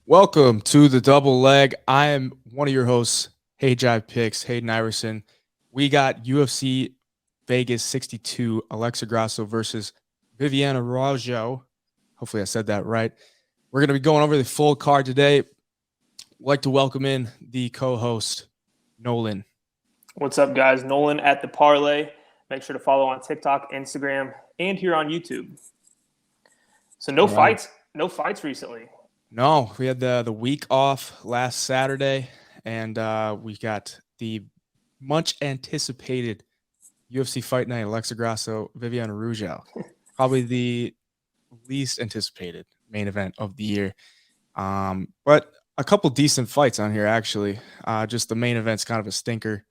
Welcome to the double leg. I am one of your hosts, Hey Jive Picks, Hayden Iverson. We got UFC Vegas 62, Alexa Grasso versus Viviane Araujo. Hopefully I said that right. We're going to be going over the full card today. I'd like to welcome in the co-host, Nolan. What's up, guys? Nolan at the Parlay. Make sure to follow on TikTok, Instagram, and here on YouTube. So no fights recently. No, we had the week off last Saturday, and we got the much anticipated UFC Fight Night, Alexa Grasso, Viviane Araujo. Probably the least anticipated main event of the year. But a couple decent fights on here, actually. Just the main event's kind of a stinker.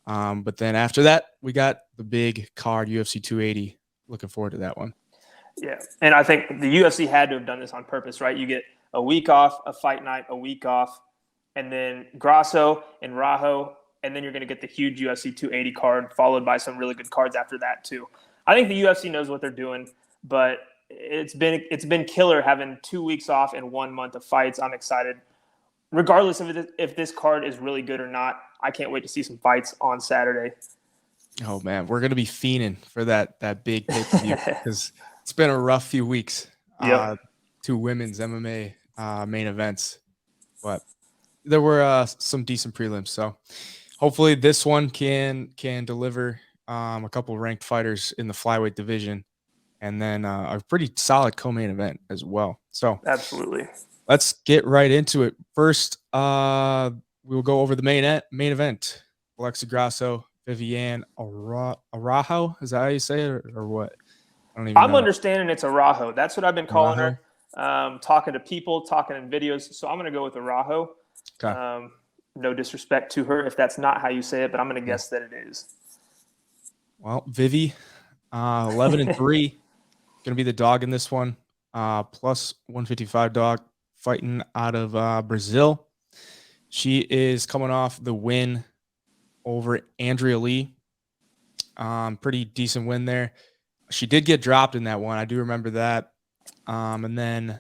But then after that, we got the big card, UFC 280. Looking forward to that one. Yeah, and I think the UFC had to have done this on purpose, right? You get a week off, a fight night, a week off, and then Grasso and Araujo, and then you're going to get the huge UFC 280 card, followed by some really good cards after that too. I think the UFC knows what they're doing, but it's been killer having 2 weeks off and 1 month of fights. I'm excited. Regardless of if this card is really good or not, I can't wait to see some fights on Saturday. Oh, man, we're going to be fiending for that big pay-per-view because it's been a rough few weeks. Yep. 2 women's MMA main events, but there were some decent prelims. So hopefully this one can deliver a couple of ranked fighters in the flyweight division, and then a pretty solid co-main event as well. So absolutely, let's get right into it. First, we'll go over the main event. Alexa Grasso, Viviane Araujo. Is that how you say it, or what? I'm understanding it's Araujo. That's what I've been calling her. Talking to people, talking in videos. So I'm going to go with Araujo. Okay. No disrespect to her if that's not how you say it, but I'm going to guess that it is. Well, Vivi, 11-3, going to be the dog in this one. Plus 155 dog, fighting out of Brazil. She is coming off the win over Andrea Lee. Pretty decent win there. She did get dropped in that one. I do remember that. And then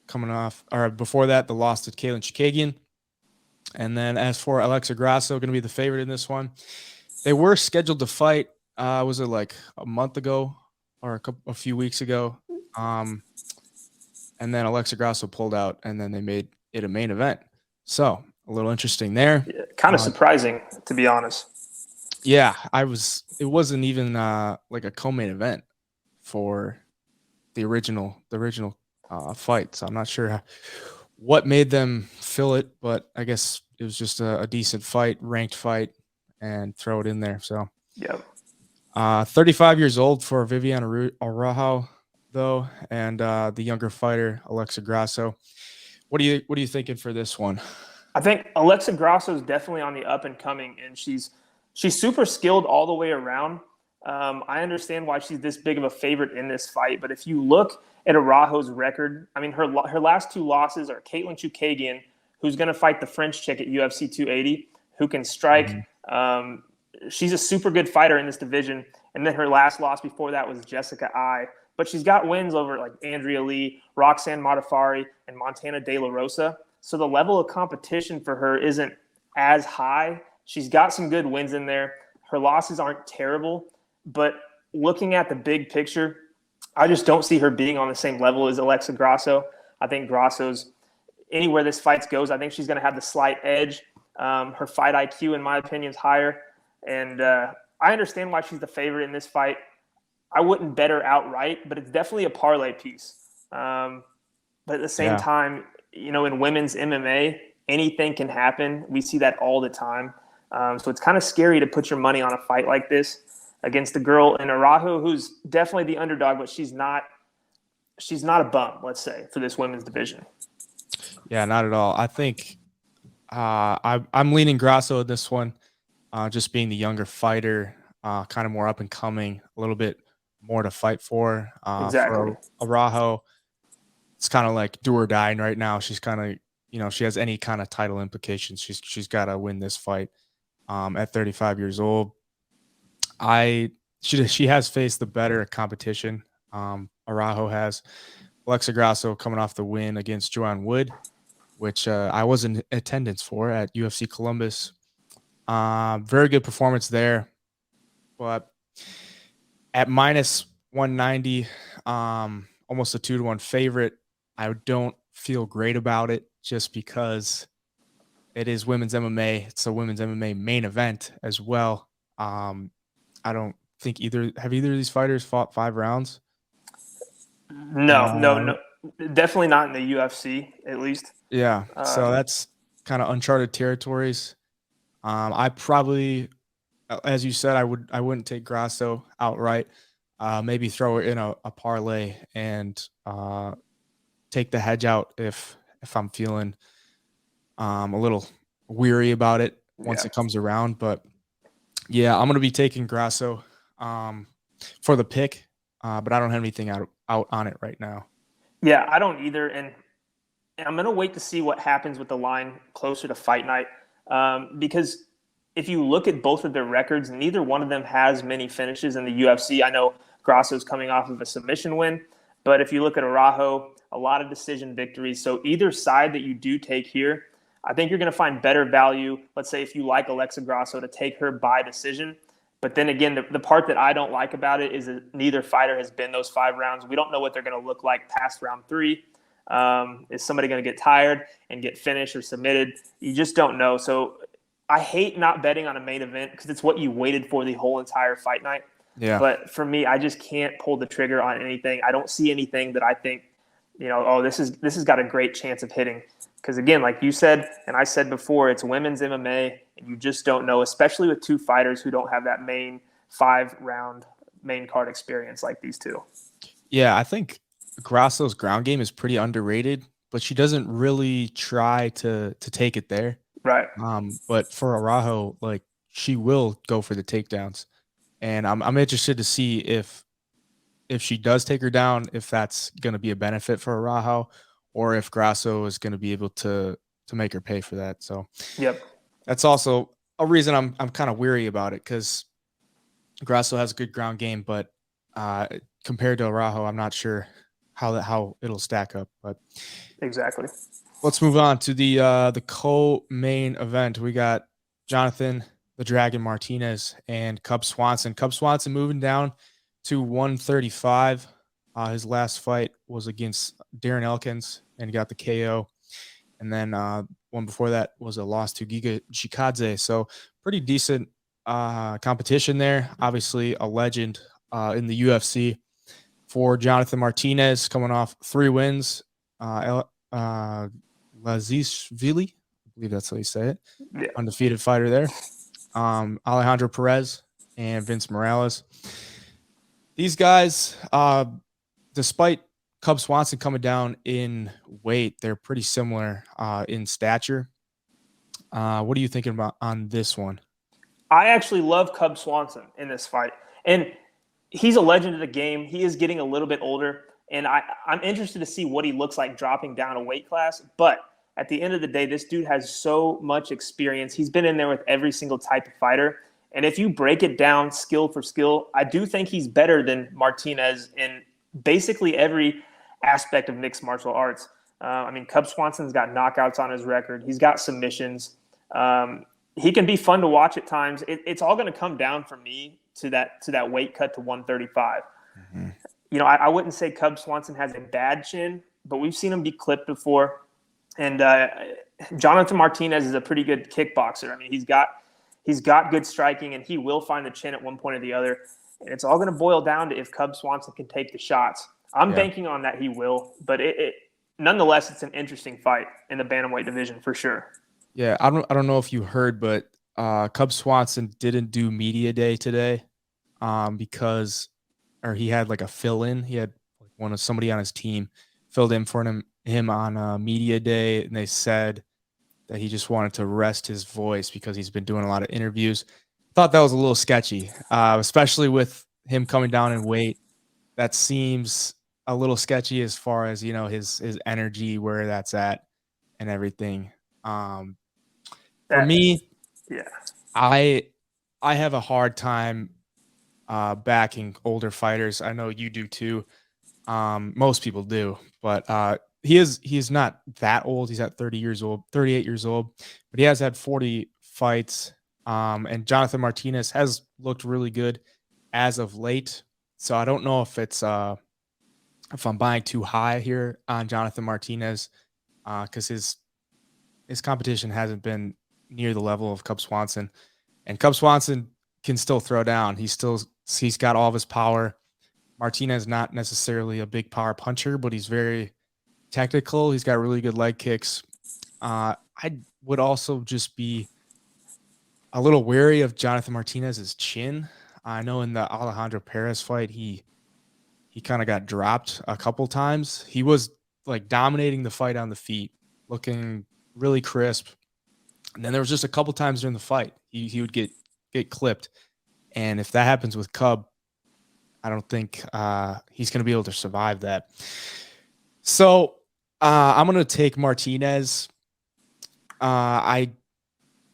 before that, the loss to Katlyn Chookagian. And then as for Alexa Grasso, going to be the favorite in this one. They were scheduled to fight, was it like a month ago or a few weeks ago? And then Alexa Grasso pulled out, and then they made it a main event. So a little interesting there. Yeah, kind of surprising, to be honest. Yeah, it wasn't even like a co-main event for the original fight. So I'm not sure what made them fill it, but I guess it was just a decent fight, ranked fight, and throw it in there. So yep. 35 years old for Viviane Araujo, though, and the younger fighter Alexa Grasso. What are you thinking for this one? I think Alexa Grasso is definitely on the up and coming, and she's super skilled all the way around. I understand why she's this big of a favorite in this fight, but if you look at Araujo's record, I mean, her last 2 losses are Katlyn Chookagian, who's going to fight the French chick at UFC 280, who can strike. Mm-hmm. She's a super good fighter in this division, and then her last loss before that was Jessica Ai. But she's got wins over like Andrea Lee, Roxanne Modafferi, and Montana De La Rosa. So the level of competition for her isn't as high. She's got some good wins in there. Her losses aren't terrible, but looking at the big picture, I just don't see her being on the same level as Alexa Grasso. I think Grasso's, anywhere this fight goes, I think she's going to have the slight edge. Her fight IQ, in my opinion, is higher. And I understand why she's the favorite in this fight. I wouldn't bet her outright, but it's definitely a parlay piece. But at the same time, in women's MMA, anything can happen. We see that all the time. So it's kind of scary to put your money on a fight like this against a girl in Araujo, who's definitely the underdog, but she's not a bum, let's say, for this women's division. Yeah, not at all. I think I'm leaning Grasso in this one, just being the younger fighter, kind of more up and coming, a little bit more to fight for. Exactly. For Araujo, it's kind of like do or die right now. She's kind of, she has any kind of title implications. She's got to win this fight. At 35 years old, she has faced the better competition. Araujo has, Alexa Grasso coming off the win against Joanne Wood, which I was in attendance for at UFC Columbus. Very good performance there, but at minus 190, almost a 2-1 favorite. I don't feel great about it just because it is women's MMA. It's a women's MMA main event as well. I don't think either of these fighters fought 5 rounds. No, definitely not in the UFC, at least. Yeah, so that's kind of uncharted territories. I probably, as you said, I wouldn't take Grasso outright. Maybe throw it in a parlay and take the hedge out if I'm feeling a little weary about it once it comes around. But yeah, I'm gonna be taking Grasso for the pick, but I don't have anything out on it right now. Yeah, I don't either, and I'm gonna wait to see what happens with the line closer to fight night, because if you look at both of their records, neither one of them has many finishes in the UFC. I know Grasso's coming off of a submission win, but if you look at Araujo, a lot of decision victories. So either side that you do take here, I think you're going to find better value. Let's say if you like Alexa Grasso, to take her by decision. But then again, the part that I don't like about it is that neither fighter has been those 5 rounds. We don't know what they're going to look like past round 3. Is somebody going to get tired and get finished or submitted? You just don't know. So I hate not betting on a main event because it's what you waited for the whole entire fight night. Yeah. But for me, I just can't pull the trigger on anything. I don't see anything that I think, oh, this has got a great chance of hitting. Because again, like you said, and I said before, it's women's MMA, and you just don't know, especially with 2 fighters who don't have that main 5-round main card experience like these 2. Yeah, I think Grasso's ground game is pretty underrated, but she doesn't really try to take it there. Right. But for Araujo, like, she will go for the takedowns, and I'm interested to see if she does take her down, if that's going to be a benefit for Araujo, or if Grasso is going to be able to make her pay for that. So, yep, that's also a reason I'm kind of weary about it, because Grasso has a good ground game, but compared to Araujo, I'm not sure how it'll stack up. But exactly. let's move on to the co-main event. We got Jonathan the Dragon Martinez and Cub Swanson. Cub Swanson moving down to 135. His last fight was against Darren Elkins and he got the KO. And then one before that was a loss to Giga Chikadze. So pretty decent competition there. Obviously a legend in the UFC. For Jonathan Martinez, coming off 3 wins. Lazishvili, I believe that's how you say it. Yeah. Undefeated fighter there. Alejandro Perez and Vince Morales. These guys, despite Cub Swanson coming down in weight, they're pretty similar in stature. What are you thinking about on this one? I actually love Cub Swanson in this fight. And he's a legend of the game. He is getting a little bit older. And I'm interested to see what he looks like dropping down a weight class. But at the end of the day, this dude has so much experience. He's been in there with every single type of fighter. And if you break it down skill for skill, I do think he's better than Martinez in basically every aspect of mixed martial arts. I mean, Cub Swanson's got knockouts on his record. He's got submissions. He can be fun to watch at times. It's all going to come down for me to that weight cut to 135. Mm-hmm. I wouldn't say Cub Swanson has a bad chin, but we've seen him be clipped before. And Jonathan Martinez is a pretty good kickboxer. I mean, he's got good striking, and he will find the chin at one point or the other. And it's all going to boil down to if Cub Swanson can take the shots. I'm banking on that he will, but nonetheless, it's an interesting fight in the bantamweight division for sure. Yeah, I don't know if you heard, but Cub Swanson didn't do media day today because he had like a fill-in. He had somebody on his team filled in for him on media day, and they said that he just wanted to rest his voice because he's been doing a lot of interviews. Thought that was a little sketchy, especially with him coming down in weight. That seems a little sketchy as far as his energy, where that's at, and everything. For me, yeah, I have a hard time backing older fighters. I know you do too. Most people do, but he is not that old. He's at 30 years old, 38 years old, but he has had 40 fights. And Jonathan Martinez has looked really good as of late. So I don't know if I'm buying too high here on Jonathan Martinez, because his competition hasn't been near the level of Cub Swanson, and Cub Swanson can still throw down. He's got all of his power. Martinez not necessarily a big power puncher, but he's very technical. He's got really good leg kicks. I would also just be a little wary of Jonathan Martinez's chin. I know in the Alejandro Perez fight, he kind of got dropped a couple times. He was like dominating the fight on the feet, looking really crisp. And then there was just a couple times during the fight he would get clipped. And if that happens with Cub, I don't think he's going to be able to survive that. So I'm going to take Martinez. I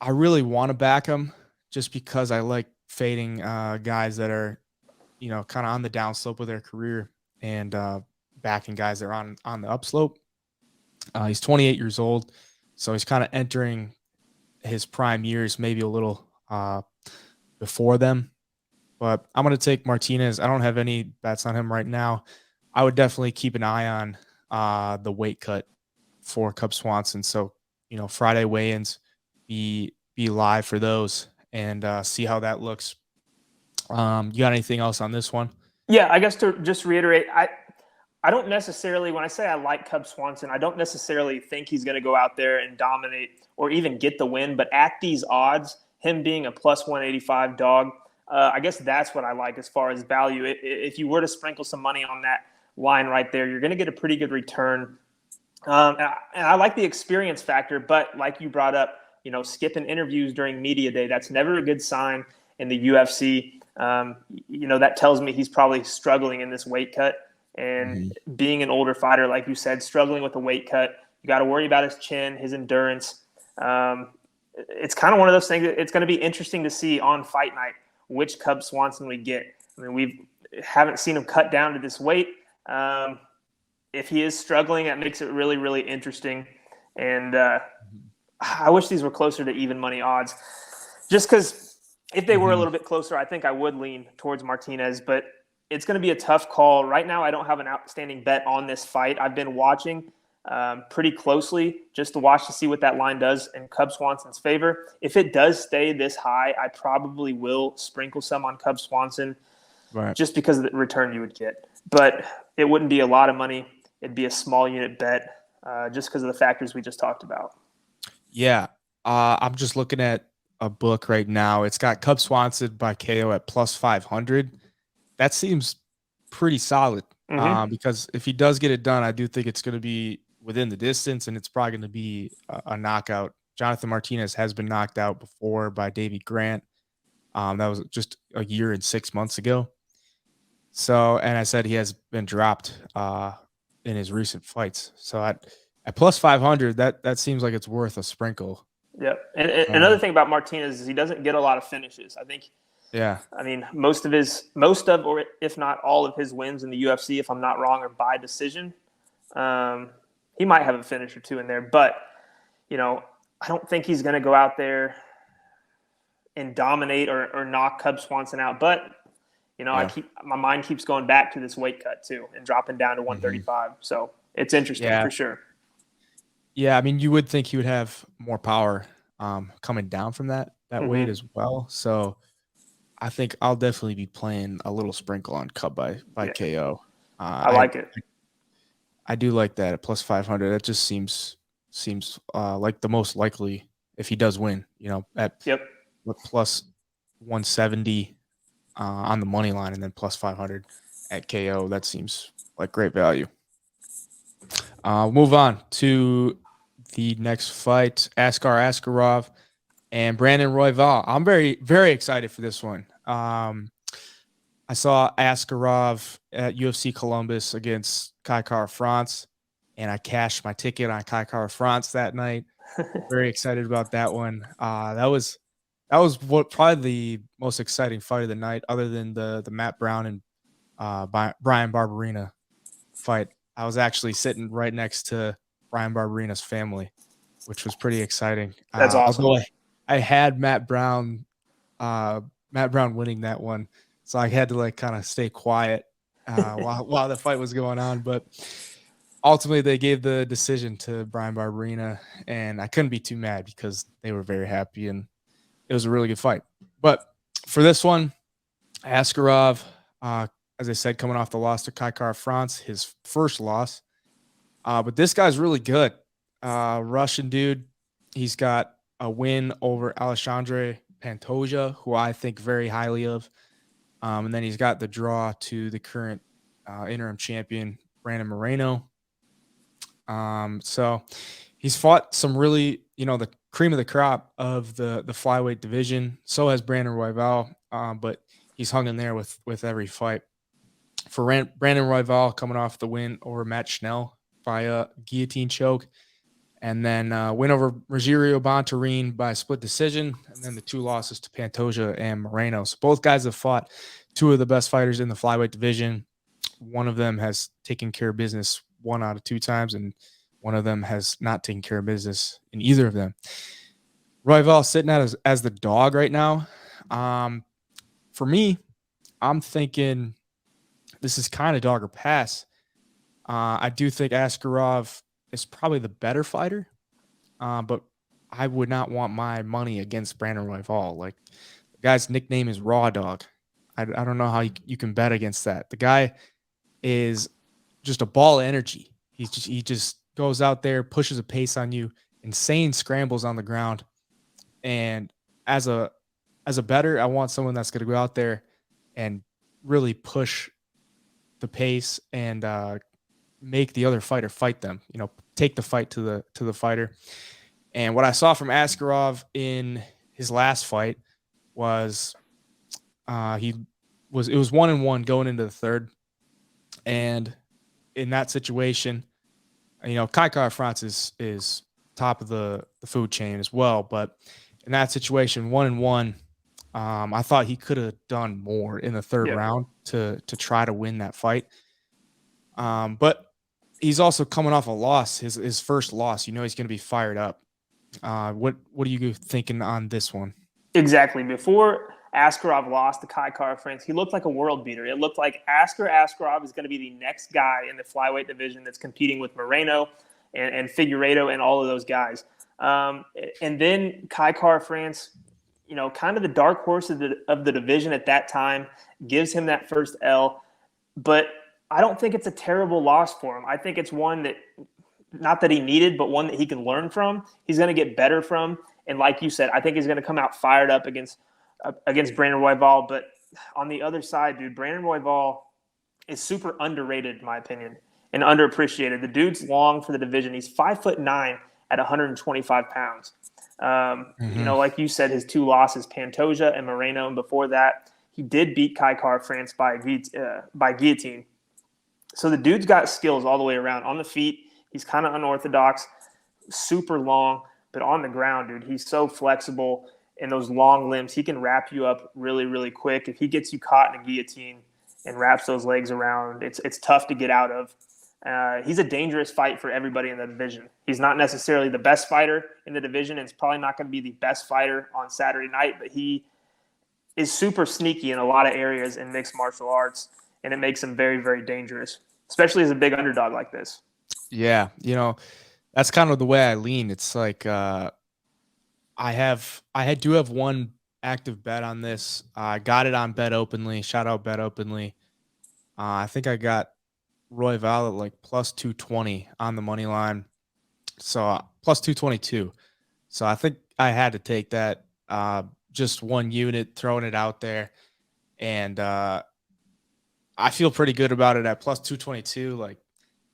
really want to back him just because I like fading guys that are, kind of on the downslope of their career and backing guys that are on the upslope. He's 28 years old, so he's kind of entering his prime years, maybe a little before them. But I'm going to take Martinez. I don't have any bets on him right now. I would definitely keep an eye on the weight cut for Cub Swanson. So, Friday weigh-ins, be live for those and see how that looks. You got anything else on this one? Yeah, I guess to just reiterate, I don't necessarily, when I say I like Cub Swanson, I don't necessarily think he's going to go out there and dominate or even get the win. But at these odds, him being a plus 185 dog, I guess that's what I like as far as value. If you were to sprinkle some money on that line right there, you're going to get a pretty good return. And I like the experience factor, but like you brought up, skipping interviews during media day, that's never a good sign in the UFC. That tells me he's probably struggling in this weight cut. And being an older fighter, like you said, struggling with the weight cut, you got to worry about his chin, his endurance. It's kind of one of those things that it's going to be interesting to see on fight night which Cub Swanson we get. I mean, we haven't seen him cut down to this weight. If he is struggling, that makes it really, really interesting. And I wish these were closer to even money odds, just because if they were a little bit closer, I think I would lean towards Martinez. But it's going to be a tough call. Right now, I don't have an outstanding bet on this fight. I've been watching pretty closely just to see what that line does in Cub Swanson's favor. If it does stay this high, I probably will sprinkle some on Cub Swanson, right, just because of the return you would get. But it wouldn't be a lot of money. It'd be a small unit bet just because of the factors we just talked about. Yeah. I'm just looking at a book right now. It's got Cub Swanson by KO at plus 500. That seems pretty solid because if he does get it done, I do think it's going to be within the distance and it's probably going to be a knockout. Jonathan Martinez has been knocked out before by Davey Grant. That was just a year and 6 months ago. So, and I said he has been dropped in his recent fights. So at plus 500, that seems like it's worth a sprinkle. Yep. And another thing about Martinez is he doesn't get a lot of finishes. I think. Yeah. I mean, most of or if not all of his wins in the UFC, if I'm not wrong, are by decision. He might have a finish or two in there, but I don't think he's going to go out there and dominate or knock Cub Swanson out. But my mind keeps going back to this weight cut too and dropping down to 135. So it's interesting for sure. Yeah, I mean, you would think he would have more power coming down from that weight as well. So I think I'll definitely be playing a little sprinkle on Cub by KO. I like it. I do like that at plus 500. That just seems like the most likely if he does win. At plus 170 on the money line and then plus 500 at KO. That seems like great value. Move on to the next fight: Askarov and Brandon Roy. I'm very, very excited for this one. I saw Askarov at UFC Columbus against Kai Kara-France, and I cashed my ticket on Kai Kara-France that night. Very excited about that one. That was probably the most exciting fight of the night, other than the Matt Brown and Brian Barberina fight, I was actually sitting right next to Brian Barberina's family, which was pretty exciting. That's awesome. Although I had Matt Brown winning that one, so I had to like kind of stay quiet while the fight was going on. But ultimately, they gave the decision to Brian Barberina, and I couldn't be too mad because they were very happy, and it was a really good fight. But for this one, Askarov, as I said, coming off the loss to Kaikar France, his first loss. But this guy's really good. Russian dude. He's got a win over Alexandre Pantoja, who I think very highly of. And then he's got the draw to the current interim champion, Brandon Moreno. So he's fought some really, the cream of the crop of the flyweight division. So has Brandon Royval, but he's hung in there with every fight. For Brandon Royval coming off the win over Matt Schnell via guillotine choke, and then win over Rogerio Bontorin by split decision, and then the 2 losses to Pantoja and Moreno. So both guys have fought 2 of the best fighters in the flyweight division. One of them has taken care of business 1 out of 2 times, and one of them has not taken care of business in either of them. Royval sitting out as the dog right now. For me, I'm thinking this is kind of dog or pass. I do think Askarov is probably the better fighter, but I would not want my money against Brandon Royval. Like, the guy's nickname is Raw Dog. I don't know how you can bet against that. The guy is just a ball of energy. He just goes out there, pushes a pace on you, insane scrambles on the ground. And as a bettor, I want someone that's going to go out there and really push the pace and make the other fighter fight them. Take the fight to the fighter. And what I saw from Askarov in his last fight was it was 1-1 going into the third. And in that situation, Kaikar France is top of the food chain as well. But in that situation, 1-1, I thought he could have done more in the third round to try to win that fight. But he's also coming off a loss, his first loss. He's going to be fired up. What are you thinking on this one? Exactly. Before Askarov lost to Kaikar France, he looked like a world beater. It looked like Askarov is going to be the next guy in the flyweight division that's competing with Moreno and Figueiredo and all of those guys. And then Kaikar France, kind of the dark horse of the division at that time, gives him that first L. But I don't think it's a terrible loss for him. I think it's one that, not that he needed, but one that he can learn from. He's going to get better from. And like you said, I think he's going to come out fired up against Brandon Royval. But on the other side, dude, Brandon Royval is super underrated, in my opinion, and underappreciated. The dude's long for the division. He's 5'9" at 125 pounds. Like you said, his 2 losses, Pantoja and Moreno. And before that, he did beat Kaikar France by guillotine. So the dude's got skills all the way around. On the feet, he's kind of unorthodox, super long, but on the ground, dude, he's so flexible in those long limbs. He can wrap you up really, really quick. If he gets you caught in a guillotine and wraps those legs around, it's tough to get out of. He's a dangerous fight for everybody in the division. He's not necessarily the best fighter in the division, and it's probably not going to be the best fighter on Saturday night, but he is super sneaky in a lot of areas in mixed martial arts, and it makes him very, very dangerous, especially as a big underdog like this. Yeah, that's kind of the way I lean. It's like I do have one active bet on this. I got it on Bet Openly. Shout out Bet Openly. I think I got Royval at like plus 220 on the money line. So plus 222. So I think I had to take that. Just one unit, throwing it out there. And I feel pretty good about it at plus 222. Like,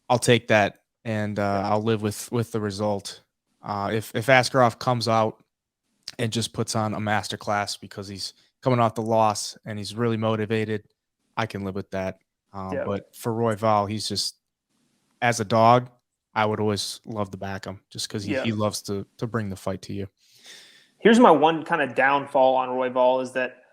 I'll take that, and I'll live with the result. If Askarov comes out and just puts on a masterclass because he's coming off the loss and he's really motivated, I can live with that. But for Royval, he's just, as a dog, I would always love to back him just because he loves to bring the fight to you. Here's my one kind of downfall on Royval is that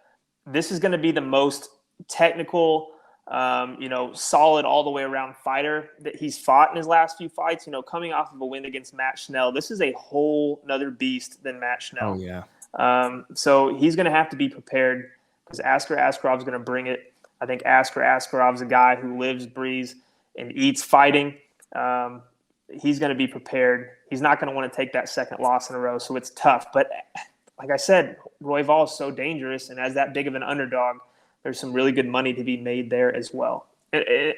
this is going to be the most technical, solid all the way around fighter that he's fought in his last few fights. Coming off of a win against Matt Schnell, this is a whole nother beast than Matt Schnell. Oh yeah. So he's going to have to be prepared because Askarov's going to bring it. I think Askarov's a guy who lives, breathes, and eats fighting. He's going to be prepared. He's not going to want to take that second loss in a row, so it's tough. But like I said, Royval is so dangerous, and as that big of an underdog, there's some really good money to be made there as well.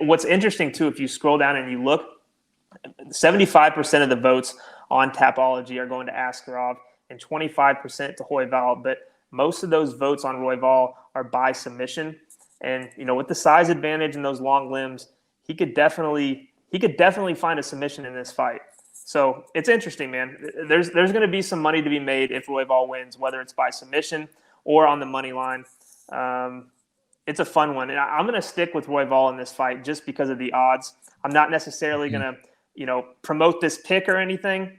What's interesting, too, if you scroll down and you look, 75% of the votes on Tapology are going to Askarov and 25% to Royval, but most of those votes on Royval are by submission. And, with the size advantage and those long limbs, he could definitely find a submission in this fight. So it's interesting, man. There's going to be some money to be made if Royval wins, whether it's by submission or on the money line. It's a fun one. And I'm going to stick with Royval in this fight just because of the odds. I'm not necessarily going to, promote this pick or anything,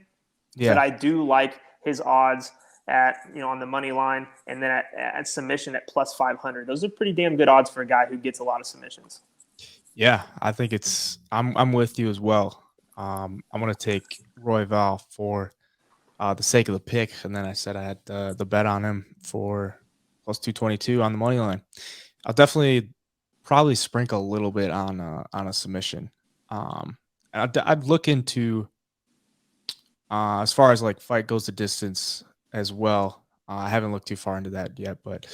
but I do like his odds at, on the money line and then at submission at plus 500. Those are pretty damn good odds for a guy who gets a lot of submissions. Yeah, I think I'm with you as well. I'm going to take Royval for the sake of the pick, and then I said I had the bet on him for plus 222 on the money line. I'll definitely probably sprinkle a little bit on a submission. I'd look into as far as like fight goes the distance as well. I haven't looked too far into that yet, but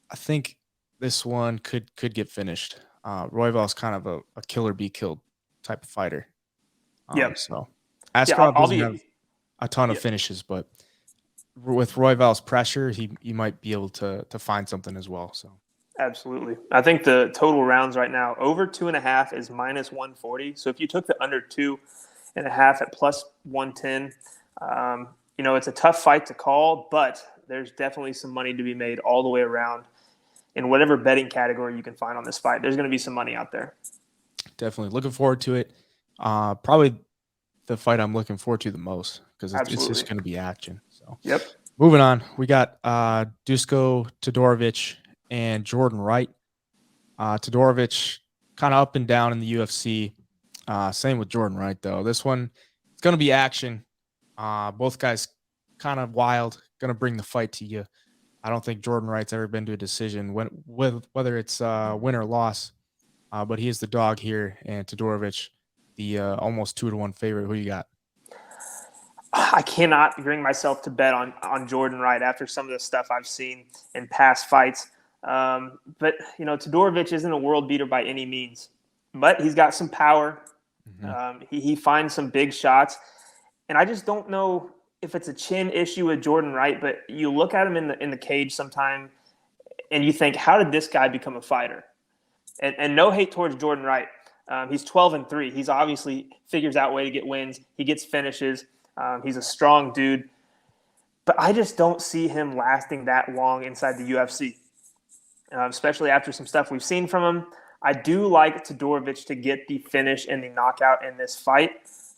I think this one could get finished. Royval is kind of a kill or be killed type of fighter. So Askarov doesn't have a ton of finishes, but with Royval's pressure, he might be able to find something as well. So absolutely. I think the total rounds right now over 2.5 is minus 140. So if you took the under 2.5 at plus 110, it's a tough fight to call, but there's definitely some money to be made all the way around in whatever betting category you can find on this fight. There's going to be some money out there. Definitely looking forward to it. Probably the fight I'm looking forward to the most because it's just going to be action. So moving on, we got Dusko, Todorovich, and Jordan Wright. Todorovich kind of up and down in the UFC. Same with Jordan Wright though. This one it's going to be action. Both guys kind of wild, going to bring the fight to you. I don't think Jordan Wright's ever been to a decision whether it's win or loss, but he is the dog here, and Todorovich, the almost 2-1 favorite. Who you got? I cannot bring myself to bet on Jordan Wright after some of the stuff I've seen in past fights. But Todorovich isn't a world beater by any means, but he's got some power. Mm-hmm. He finds some big shots, and I just don't know if it's a chin issue with Jordan Wright, but you look at him in the cage sometime and you think, how did this guy become a fighter? And no hate towards Jordan Wright. He's 12-3. He's obviously figures out a way to get wins. He gets finishes. He's a strong dude, but I just don't see him lasting that long inside the UFC, especially after some stuff we've seen from him. I do like Todorovich to get the finish and the knockout in this fight.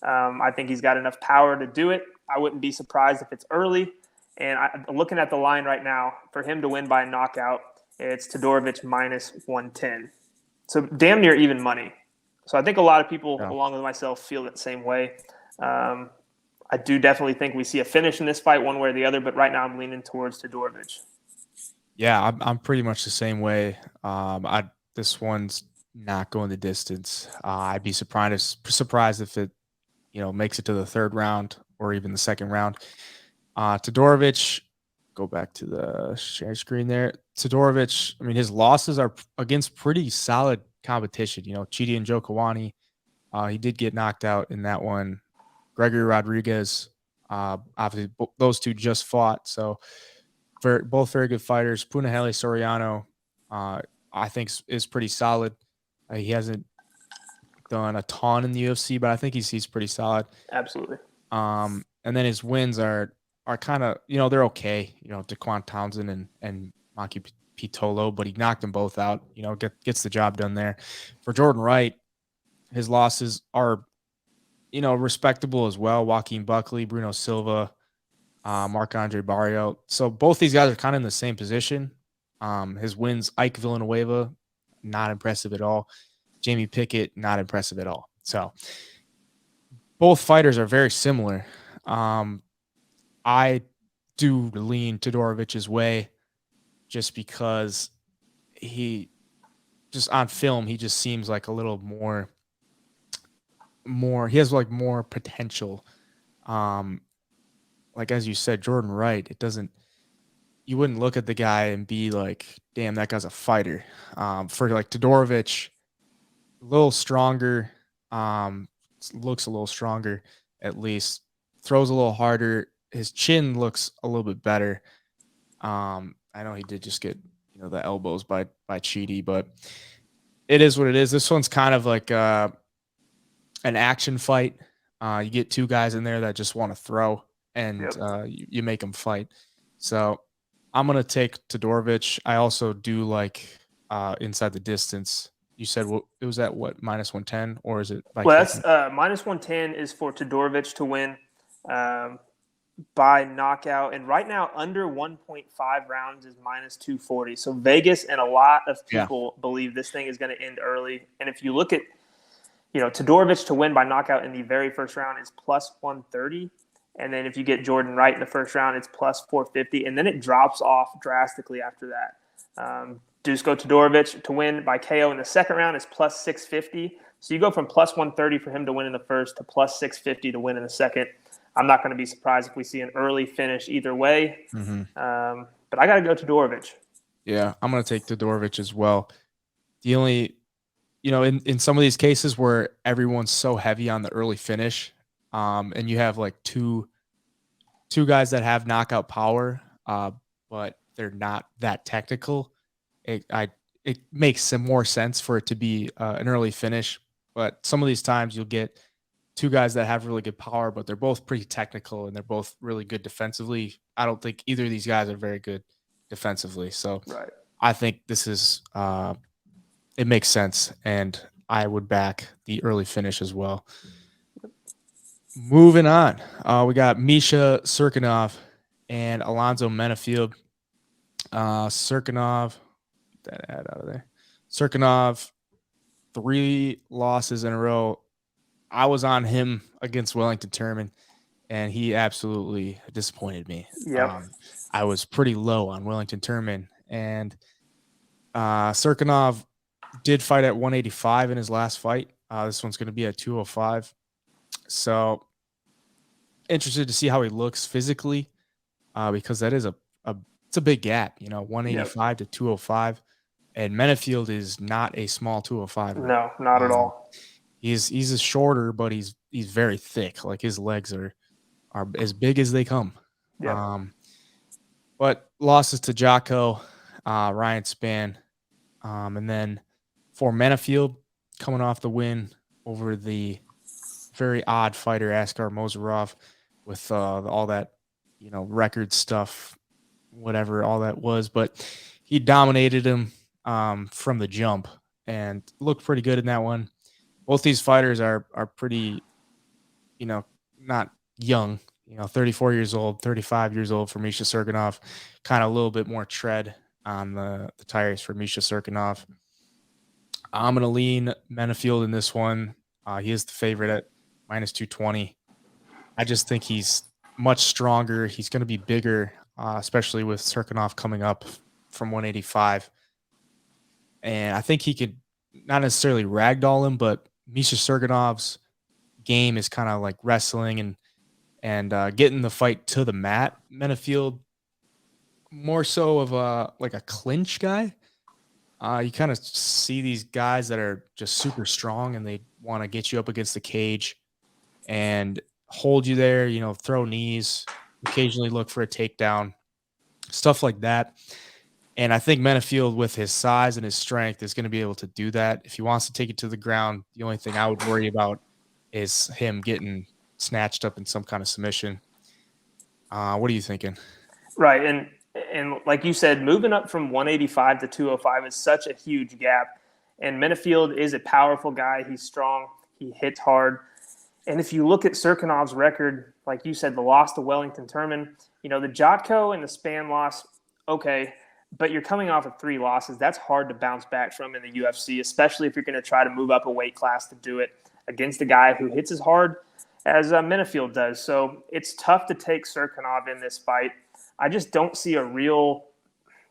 I think he's got enough power to do it. I wouldn't be surprised if it's early. And I'm looking at the line right now, for him to win by a knockout, it's Todorovich minus 110. So damn near even money. So I think a lot of people, along with myself, feel that same way. I do definitely think we see a finish in this fight one way or the other, but right now I'm leaning towards Todorovich. Yeah, I'm pretty much the same way. This one's not going the distance. I'd be surprised if it makes it to the third round or even the second round. Todorovich, go back to the share screen there. Todorovich, I mean, his losses are against pretty solid competition. Chidi and Joe Kawani, he did get knocked out in that one. Gregory Rodriguez, obviously those two just fought. So both very good fighters. Punahele Soriano, I think is pretty solid. He hasn't done a ton in the UFC, but I think he's pretty solid. Absolutely. And then his wins are kind of, they're okay. Daquan Townsend and Maki Pitolo, but he knocked them both out. Gets the job done there. For Jordan Wright, his losses are, respectable as well. Joaquin Buckley, Bruno Silva, Marc-Andre Barrio. So both these guys are kind of in the same position. His wins, Ike Villanueva, not impressive at all. Jamie Pickett, not impressive at all. So both fighters are very similar. I do lean Todorovich's way just because he just on film, he just seems like a little more, he has like more potential. Like as you said, Jordan Wright, you wouldn't look at the guy and be like, damn, that guy's a fighter. For like Todorovich, a little stronger, looks a little stronger, at least throws a little harder. His chin looks a little bit better. I know he did just get, the elbows by Chidi, but it is what it is. This one's kind of like an action fight. You get two guys in there that just want to throw, and you make them fight. So I'm going to take Todorovich. I also do like inside the distance. You said it was at what, -110, or is it? Well, that's -110 is for Todorovich to win by knockout, and right now under 1.5 rounds is -240. So Vegas and a lot of people believe this thing is going to end early. And if you look at, Todorovich to win by knockout in the very first round is +130. And then if you get Jordan Wright in the first round, it's +450. And then it drops off drastically after that. Dusko Todorovich to win by KO in the second round is +650. So you go from +130 for him to win in the first to +650 to win in the second. I'm not going to be surprised if we see an early finish either way. Mm-hmm. But I got to go Todorovich. Yeah, I'm going to take Todorovich as well. The only, in some of these cases where everyone's so heavy on the early finish, and you have like two guys that have knockout power, but they're not that technical, it makes some more sense for it to be an early finish. But some of these times you'll get two guys that have really good power, but they're both pretty technical and they're both really good defensively. I don't think either of these guys are very good defensively. So I think this is it makes sense, and I would back the early finish as well. Moving on, we got Misha Circanov and Alonzo Menifield. Circanov, get that ad out of there. Circanov, 3 losses in a row. I was on him against Wellington Turman, and he absolutely disappointed me. I was pretty low on Wellington Turman, and Circanov did fight at 185 in his last fight. This one's going to be at 205. So interested to see how he looks physically, because that is it's a big gap, 185 to 205, and Menifield is not a small 205. No, not at all. He's a shorter, but he's very thick. Like his legs are as big as they come. But losses to Jocko, Ryan Spann, and then for Menifield, coming off the win over the very odd fighter Askar Mozarov with all that, record stuff, whatever all that was, but he dominated him from the jump and looked pretty good in that one. Both these fighters are pretty, not young, 34 years old, 35 years old for Misha Circanov, kind of a little bit more tread on the tires for Misha Circanov. I'm going to lean Menifield in this one. He is the favorite at -220. I just think he's much stronger. He's going to be bigger, especially with Circanov coming up from 185. And I think he could not necessarily ragdoll him, but Misha Circanov's game is kind of like wrestling and getting the fight to the mat. Menifield, more so of a clinch guy. You kind of see these guys that are just super strong and they want to get you up against the cage and hold you there, throw knees, occasionally look for a takedown, stuff like that. And I think Menifield, with his size and his strength, is going to be able to do that. If he wants to take it to the ground, the only thing I would worry about is him getting snatched up in some kind of submission. What are you thinking? Right. And like you said, moving up from 185 to 205 is such a huge gap. And Menifield is a powerful guy. He's strong. He hits hard. And if you look at Circanov's record, like you said, the loss to Wellington Turman, the Jotko and the Spann loss, okay. but you're coming off of 3 losses. That's hard to bounce back from in the UFC, especially if you're going to try to move up a weight class to do it against a guy who hits as hard as Menifield does. So it's tough to take Circanov in this fight. I just don't see a real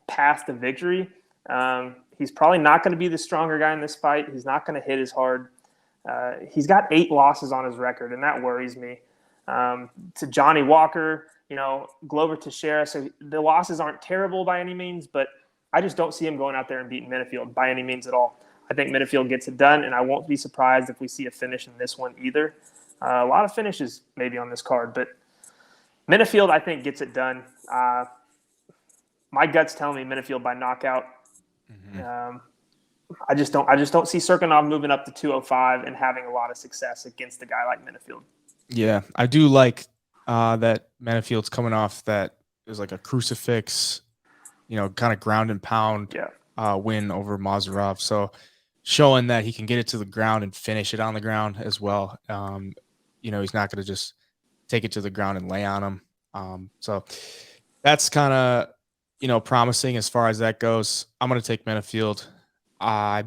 path to victory. He's probably not going to be the stronger guy in this fight. He's not going to hit as hard. He's got 8 losses on his record, and that worries me. To Johnny Walker, Glover Teixeira. So the losses aren't terrible by any means, but I just don't see him going out there and beating Menifield by any means at all. I think Menifield gets it done, and I won't be surprised if we see a finish in this one either. A lot of finishes maybe on this card, but Menifield, I think, gets it done. My gut's telling me Menifield by knockout. Mm-hmm. I just don't see Circanov moving up to 205 and having a lot of success against a guy like Menifield. Yeah, I do like that Menifield's coming off that is like a crucifix, kind of ground and pound win over Mazarov. So showing that he can get it to the ground and finish it on the ground as well. He's not going to just take it to the ground and lay on him. So that's kind of, promising as far as that goes. I'm going to take Menifield. I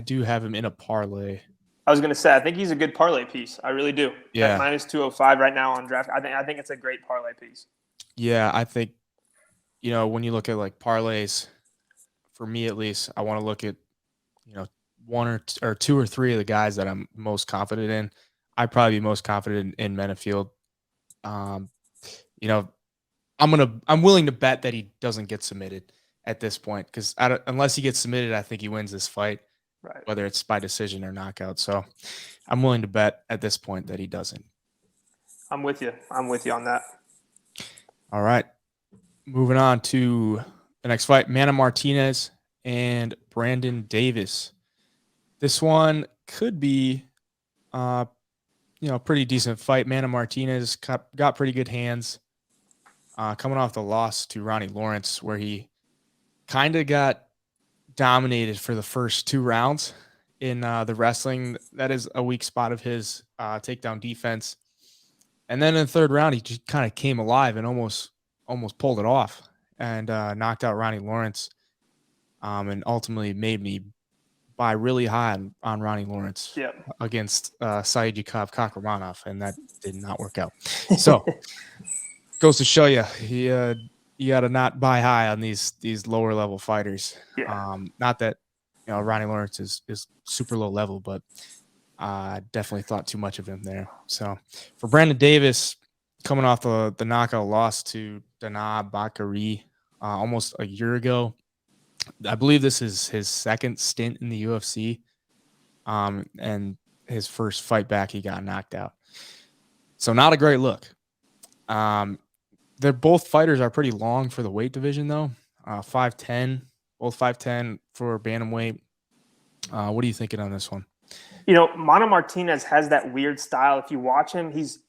do have him in a parlay. I was going to say, I think he's a good parlay piece. I really do. Yeah. At minus 205 right now on draft. I think it's a great parlay piece. Yeah, I think, when you look at like parlays, for me at least, I want to look at, one or two or three of the guys that I'm most confident in. I'd probably be most confident in Menifield. I'm willing to bet that he doesn't get submitted at this point, because unless he gets submitted, I think he wins this fight, right? Whether it's by decision or knockout. So I'm willing to bet at this point that he doesn't. I'm with you on that. All right. Moving on to the next fight, Mana Martinez and Brandon Davis. This one could be, a pretty decent fight. Mana Martinez got pretty good hands, coming off the loss to Ronnie Lawrence, where he kind of got dominated for the first 2 rounds in the wrestling. That is a weak spot of his, takedown defense. And then in the 3rd round, he just kind of came alive and almost pulled it off and knocked out Ronnie Lawrence, and ultimately made me buy really high on Ronnie Lawrence against Saidjikov Kakramanov, and that did not work out. So goes to show you, you got to not buy high on these lower level fighters. Yeah. Not that Ronnie Lawrence is super low level, but definitely thought too much of him there. So for Brandon Davis, coming off the knockout loss to Dana Bakary almost a year ago, I believe this is his 2nd stint in the UFC, and his first fight back, he got knocked out. So not a great look. They're both fighters are pretty long for the weight division, though. 5'10", both 5'10" for bantamweight. What are you thinking on this one? Mana Martinez has that weird style. If you watch him, he's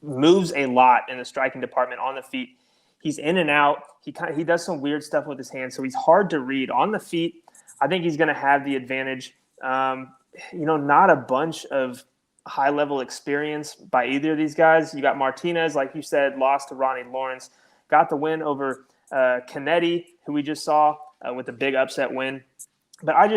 moves a lot in the striking department on the feet. He's in and out. He does some weird stuff with his hands, so he's hard to read on the feet. I think he's going to have the advantage. Not a bunch of high-level experience by either of these guys. You got Martinez, like you said, lost to Ronnie Lawrence. Got the win over Canetti, who we just saw with a big upset win. But I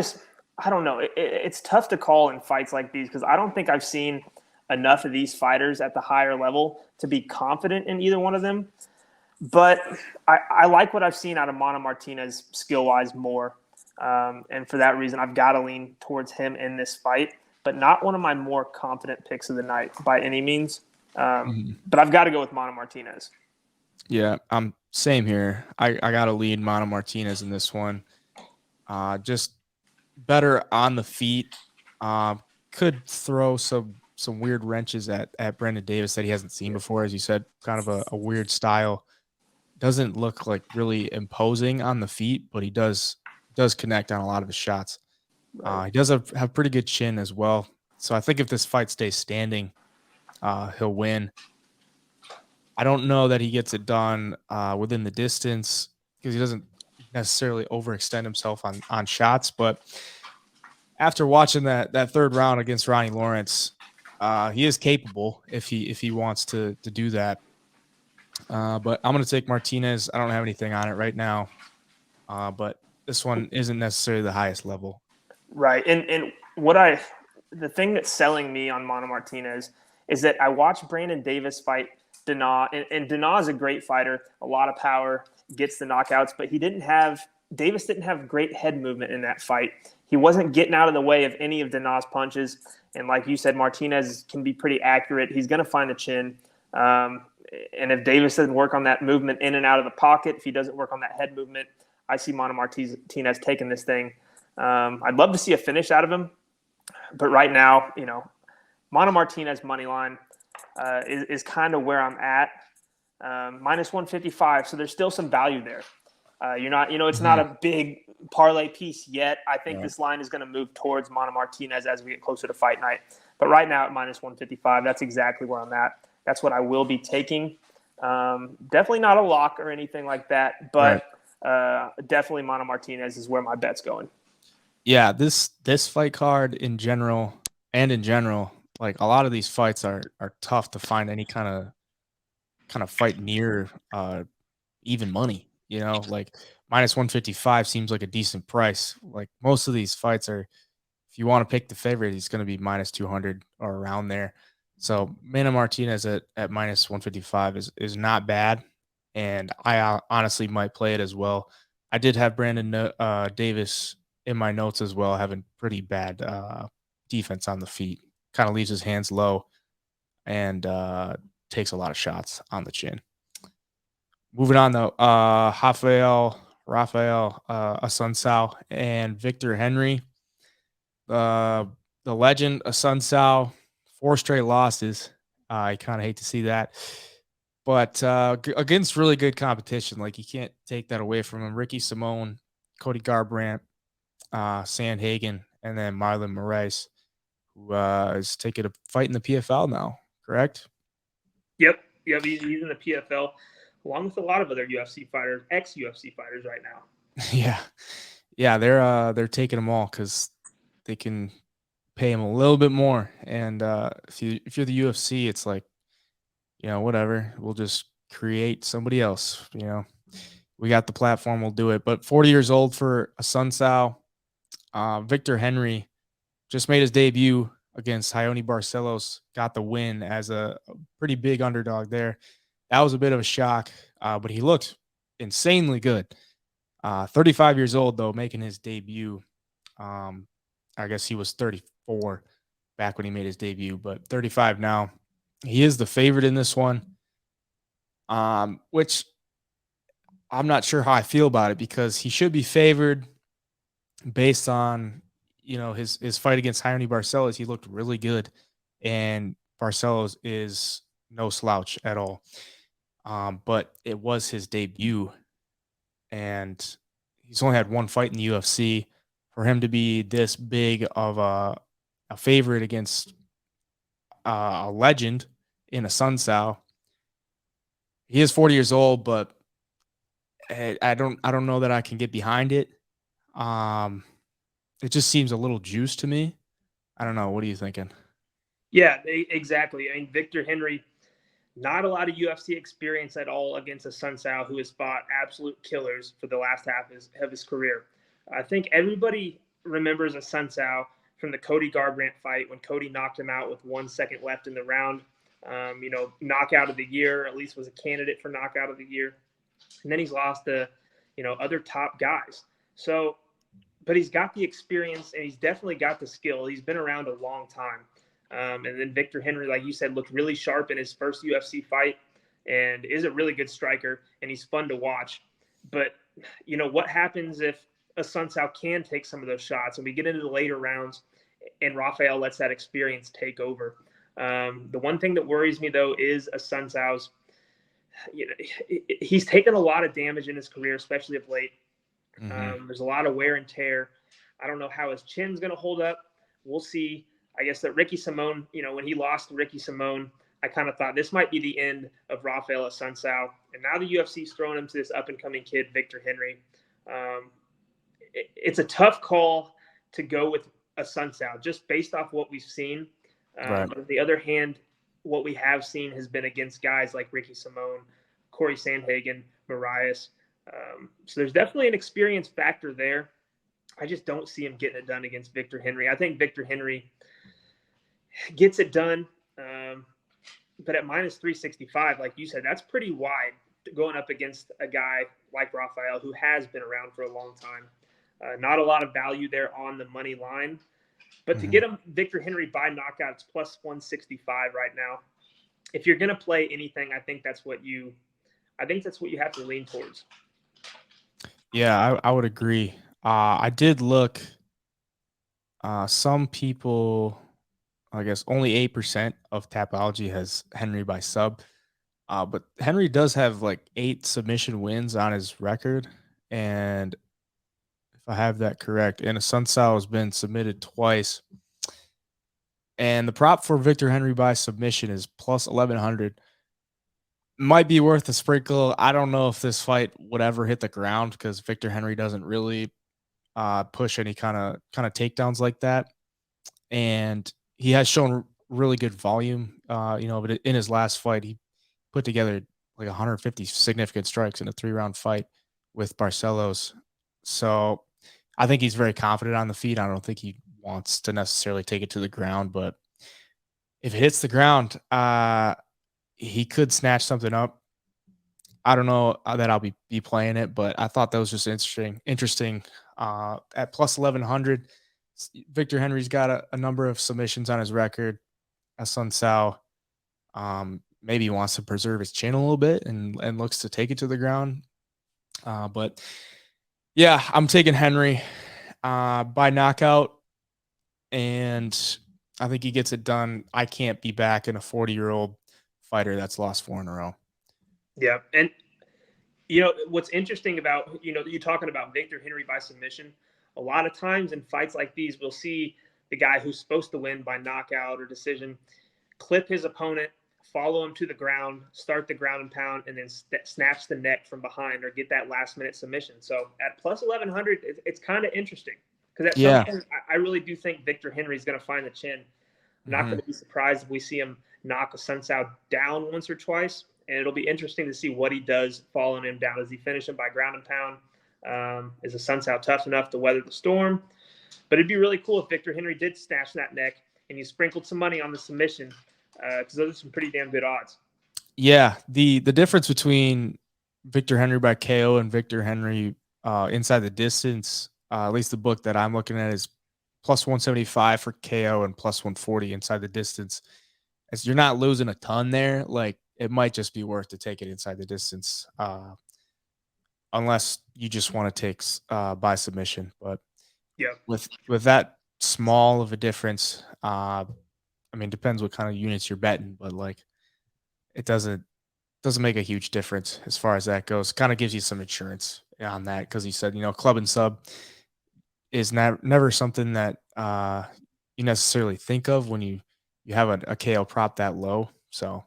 don't know. It's tough to call in fights like these because I don't think I've seen enough of these fighters at the higher level to be confident in either one of them. But I like what I've seen out of Mana Martinez skill-wise more. And for that reason, I've got to lean towards him in this fight, but not one of my more confident picks of the night by any means. But I've got to go with Mana Martinez. Yeah, I'm same here. I got to lead Mana Martinez in this one. Just better on the feet. Could throw some weird wrenches at Brandon Davis that he hasn't seen before. As you said, kind of a weird style. Doesn't look like really imposing on the feet, but he does connect on a lot of his shots. Right. He does have pretty good chin as well. So I think if this fight stays standing, he'll win. I don't know that he gets it done within the distance because he doesn't necessarily overextend himself on shots. But after watching that 3rd round against Ronnie Lawrence, he is capable if he wants to do that. But I'm going to take Martinez. I don't have anything on it right now. but this one isn't necessarily the highest level. Right. And the thing that's selling me on Mana Martinez is that I watched Brandon Davis fight Dana, and Dana is a great fighter, a lot of power, gets the knockouts, but Davis didn't have great head movement in that fight. He wasn't getting out of the way of any of Dana's punches. And like you said, Martinez can be pretty accurate. He's going to find the chin. And if Davis doesn't work on that movement in and out of the pocket, if he doesn't work on that head movement, I see Mana Martinez taking this thing. I'd love to see a finish out of him, but right now, Mana Martinez money line is kind of where I'm at, minus 155. So there's still some value there. It's not a big parlay piece yet. I think this line is going to move towards Mana Martinez as we get closer to fight night. But right now at minus 155, that's exactly where I'm at. That's what I will be taking. Definitely not a lock or anything like that, but definitely Mana Martinez is where my bet's going. Yeah, this fight card in general, like a lot of these fights are tough to find any kind of fight near even money. Like minus 155 seems like a decent price. Like most of these fights are, if you want to pick the favorite, he's going to be minus 200 or around there. So Mana Martinez at minus 155 is not bad, and I honestly might play it as well. I did have Brandon Davis in my notes as well, having pretty bad defense on the feet. Kind of leaves his hands low and takes a lot of shots on the chin. Moving on though, Raphael Asuncao and Victor Henry. The legend Asuncao, 4 straight losses. I kind of hate to see that. But against really good competition, like you can't take that away from him. Ricky Simone, Cody Garbrandt, Sandhagen, and then Marlon Moraes, who is taking a fight in the PFL now, correct? Yep. He's in the PFL, along with a lot of other UFC fighters, ex-UFC fighters right now. Yeah, they're taking them all because they can pay him a little bit more. And if you're the UFC, it's like, whatever, we'll just create somebody else. We got the platform, we'll do it. But 40 years old for Asuncao. Victor Henry just made his debut against Raoni Barcelos, got the win as a pretty big underdog there. That was a bit of a shock, but he looked insanely good. 35 years old, though, making his debut. I guess he was 34 back when he made his debut, but 35 now. He is the favorite in this one, which I'm not sure how I feel about it because he should be favored based on his fight against Raoni Barcelos. He looked really good, and Barcelos is no slouch at all. But it was his debut, and he's only had one fight in the UFC. For him to be this big of a favorite against a legend in Asuncao, he is 40 years old, but I don't know that I can get behind it. It just seems a little juice to me. I don't know. What are you thinking? Yeah, exactly. I mean, Victor Henry, not a lot of UFC experience at all against Asuncao, who has fought absolute killers for the last half of his career. I think everybody remembers Asuncao from the Cody Garbrandt fight when Cody knocked him out with 1 second left in the round. Knockout of the year, at least was a candidate for knockout of the year. And then he's lost to, other top guys. So, but he's got the experience and he's definitely got the skill. He's been around a long time. And then Victor Henry, like you said, looked really sharp in his first UFC fight and is a really good striker, and he's fun to watch. But, what happens if Asuncao can take some of those shots and we get into the later rounds and Raphael lets that experience take over? The one thing that worries me, though, is Asuncao's, he's taken a lot of damage in his career, especially of late. Mm-hmm. There's a lot of wear and tear. I don't know how his chin's going to hold up. We'll see. I guess that Ricky Simone, when he lost to Ricky Simone, I kind of thought this might be the end of Rafael Asuncao. And now the UFC's throwing him to this up-and-coming kid, Victor Henry. It's a tough call to go with Asuncao, just based off what we've seen. Right. But on the other hand, what we have seen has been against guys like Ricky Simone, Corey Sandhagen, Moraes. So there's definitely an experience factor there. I just don't see him getting it done against Victor Henry. I think Victor Henry gets it done. But at minus 365, like you said, that's pretty wide going up against a guy like Raphael who has been around for a long time. Not a lot of value there on the money line. But to get him Victor Henry by knockout, it's plus 165 right now. If you're going to play anything, I think that's what you have to lean towards. Yeah, I would agree. I did look. Some people, I guess, only 8% of Tapology has Henry by sub. But Henry does have like 8 submission wins on his record, and if I have that correct, and a Sun Sao has been submitted twice. And the prop for Victor Henry by submission is plus 1100. Might be worth a sprinkle. I don't know if this fight would ever hit the ground because Victor Henry doesn't really push any kind of takedowns like that, and he has shown really good volume. But in his last fight, he put together like 150 significant strikes in a 3-round fight with Barcelos. So I think he's very confident on the feet. I don't think he wants to necessarily take it to the ground, but if it hits the ground, he could snatch something up. I don't know that I'll be playing it, but I thought that was just interesting. At plus 1100, Victor Henry's got a number of submissions on his record. Sun Sao maybe wants to preserve his chin a little bit and looks to take it to the ground. But yeah, I'm taking Henry by knockout, and I think he gets it done. I can't be back in a 40-year-old fighter that's lost 4 in a row. Yeah, and what's interesting about you talking about Victor Henry by submission. A lot of times in fights like these, we'll see the guy who's supposed to win by knockout or decision clip his opponent, follow him to the ground, start the ground and pound, and then snatch the neck from behind or get that last-minute submission. So at plus 1100, it's kind of interesting because at some point, I really do think Victor Henry is going to find the chin. I'm not going to be surprised if we see him knock a Sun Sao down once or twice, and it'll be interesting to see what he does following him down. Does he finish him by ground and pound? Is the Sun Sao tough enough to weather the storm? But it'd be really cool if Victor Henry did snatch that neck and you sprinkled some money on the submission because those are some pretty damn good odds. Yeah, the difference between Victor Henry by KO and Victor Henry inside the distance, at least the book that I'm looking at, is plus 175 for KO and plus 140 inside the distance. As you're not losing a ton there, like it might just be worth to take it inside the distance, unless you just want to take by submission. But yeah, with that small of a difference, depends what kind of units you're betting, but like it doesn't make a huge difference as far as that goes. Kind of gives you some insurance on that because you said club and sub is never something that you necessarily think of when you have a KO prop that low. So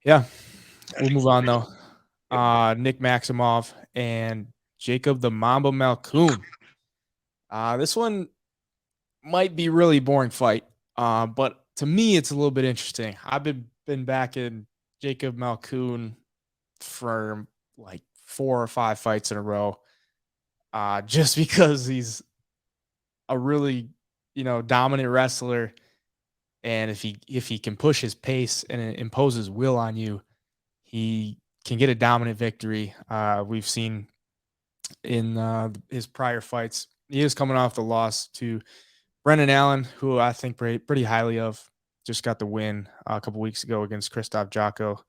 yeah, we'll move on though. Nick Maximov and Jacob the Mamba Malkoun. This one might be really boring fight, but to me it's a little bit interesting. I've been backing Jacob Malkoun for like 4 or 5 fights in a row, just because he's a really dominant wrestler, and if he can push his pace and impose his will on you, he can get a dominant victory. We've seen in his prior fights, he is coming off the loss to Brendan Allen, who I think pretty highly of. Just got the win a couple weeks ago against Christoph Jocko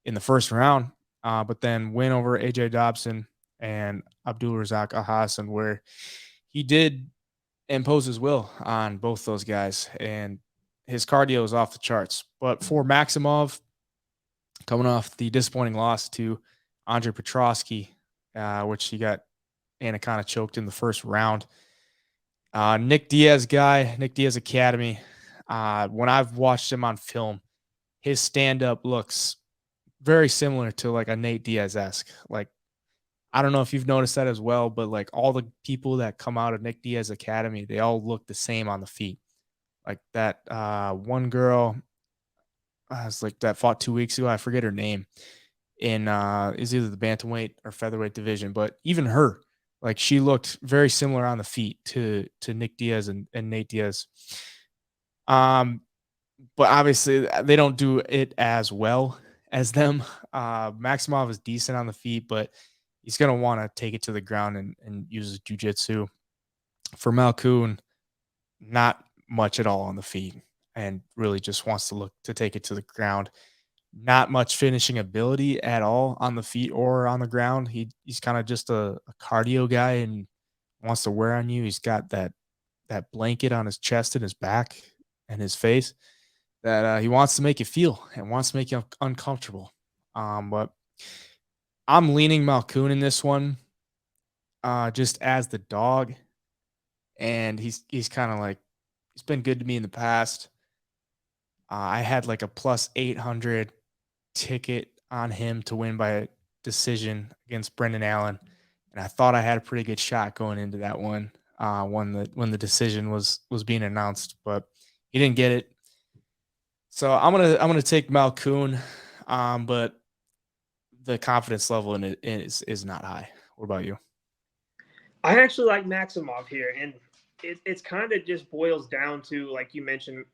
in the first round, but then win over AJ Dobson and Abdul Razak Alhassan, where he did impose his will on both those guys, and his cardio is off the charts. But for Maximov, coming off the disappointing loss to Andre Petrosky, which he got anaconda choked in the first round. Nick Diaz Academy. When I've watched him on film, his stand-up looks very similar to like a Nate Diaz-esque. Like, I don't know if you've noticed that as well, but like all the people that come out of Nick Diaz Academy, they all look the same on the feet. Like that one girl, it's like that fought 2 weeks ago. I forget her name. in is either the bantamweight or featherweight division. But even her, like, she looked very similar on the feet to Nick Diaz and Nate Diaz. But obviously they don't do it as well as them. Maximov is decent on the feet, but he's gonna want to take it to the ground and use his jujitsu. For Malkoun, not much at all on the feet, and really just wants to look to take it to the ground. Not much finishing ability at all on the feet or on the ground. He's kind of just a cardio guy and wants to wear on you. He's got that blanket on his chest and his back and his face that he wants to make you feel and wants to make you uncomfortable. But I'm leaning Malkoun in this one, just as the dog, and he's kind of like, he's been good to me in the past. I had like a plus 800 ticket on him to win by a decision against Brendan Allen, and I thought I had a pretty good shot going into that one when the decision was being announced, but he didn't get it. So I'm gonna take Malkoun, but the confidence level in it is not high. What about you? I actually like Maximov here, and it's kind of just boils down to, like you mentioned,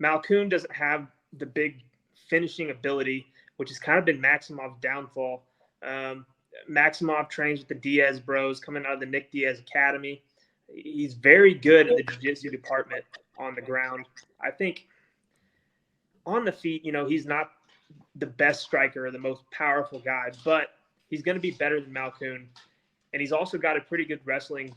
Malkoun doesn't have the big finishing ability, which has kind of been Maximov's downfall. Maximov trains with the Diaz bros coming out of the Nick Diaz Academy. He's very good in the jiu-jitsu department on the ground. I think on the feet, he's not the best striker or the most powerful guy, but he's going to be better than Malkoun. And he's also got a pretty good wrestling,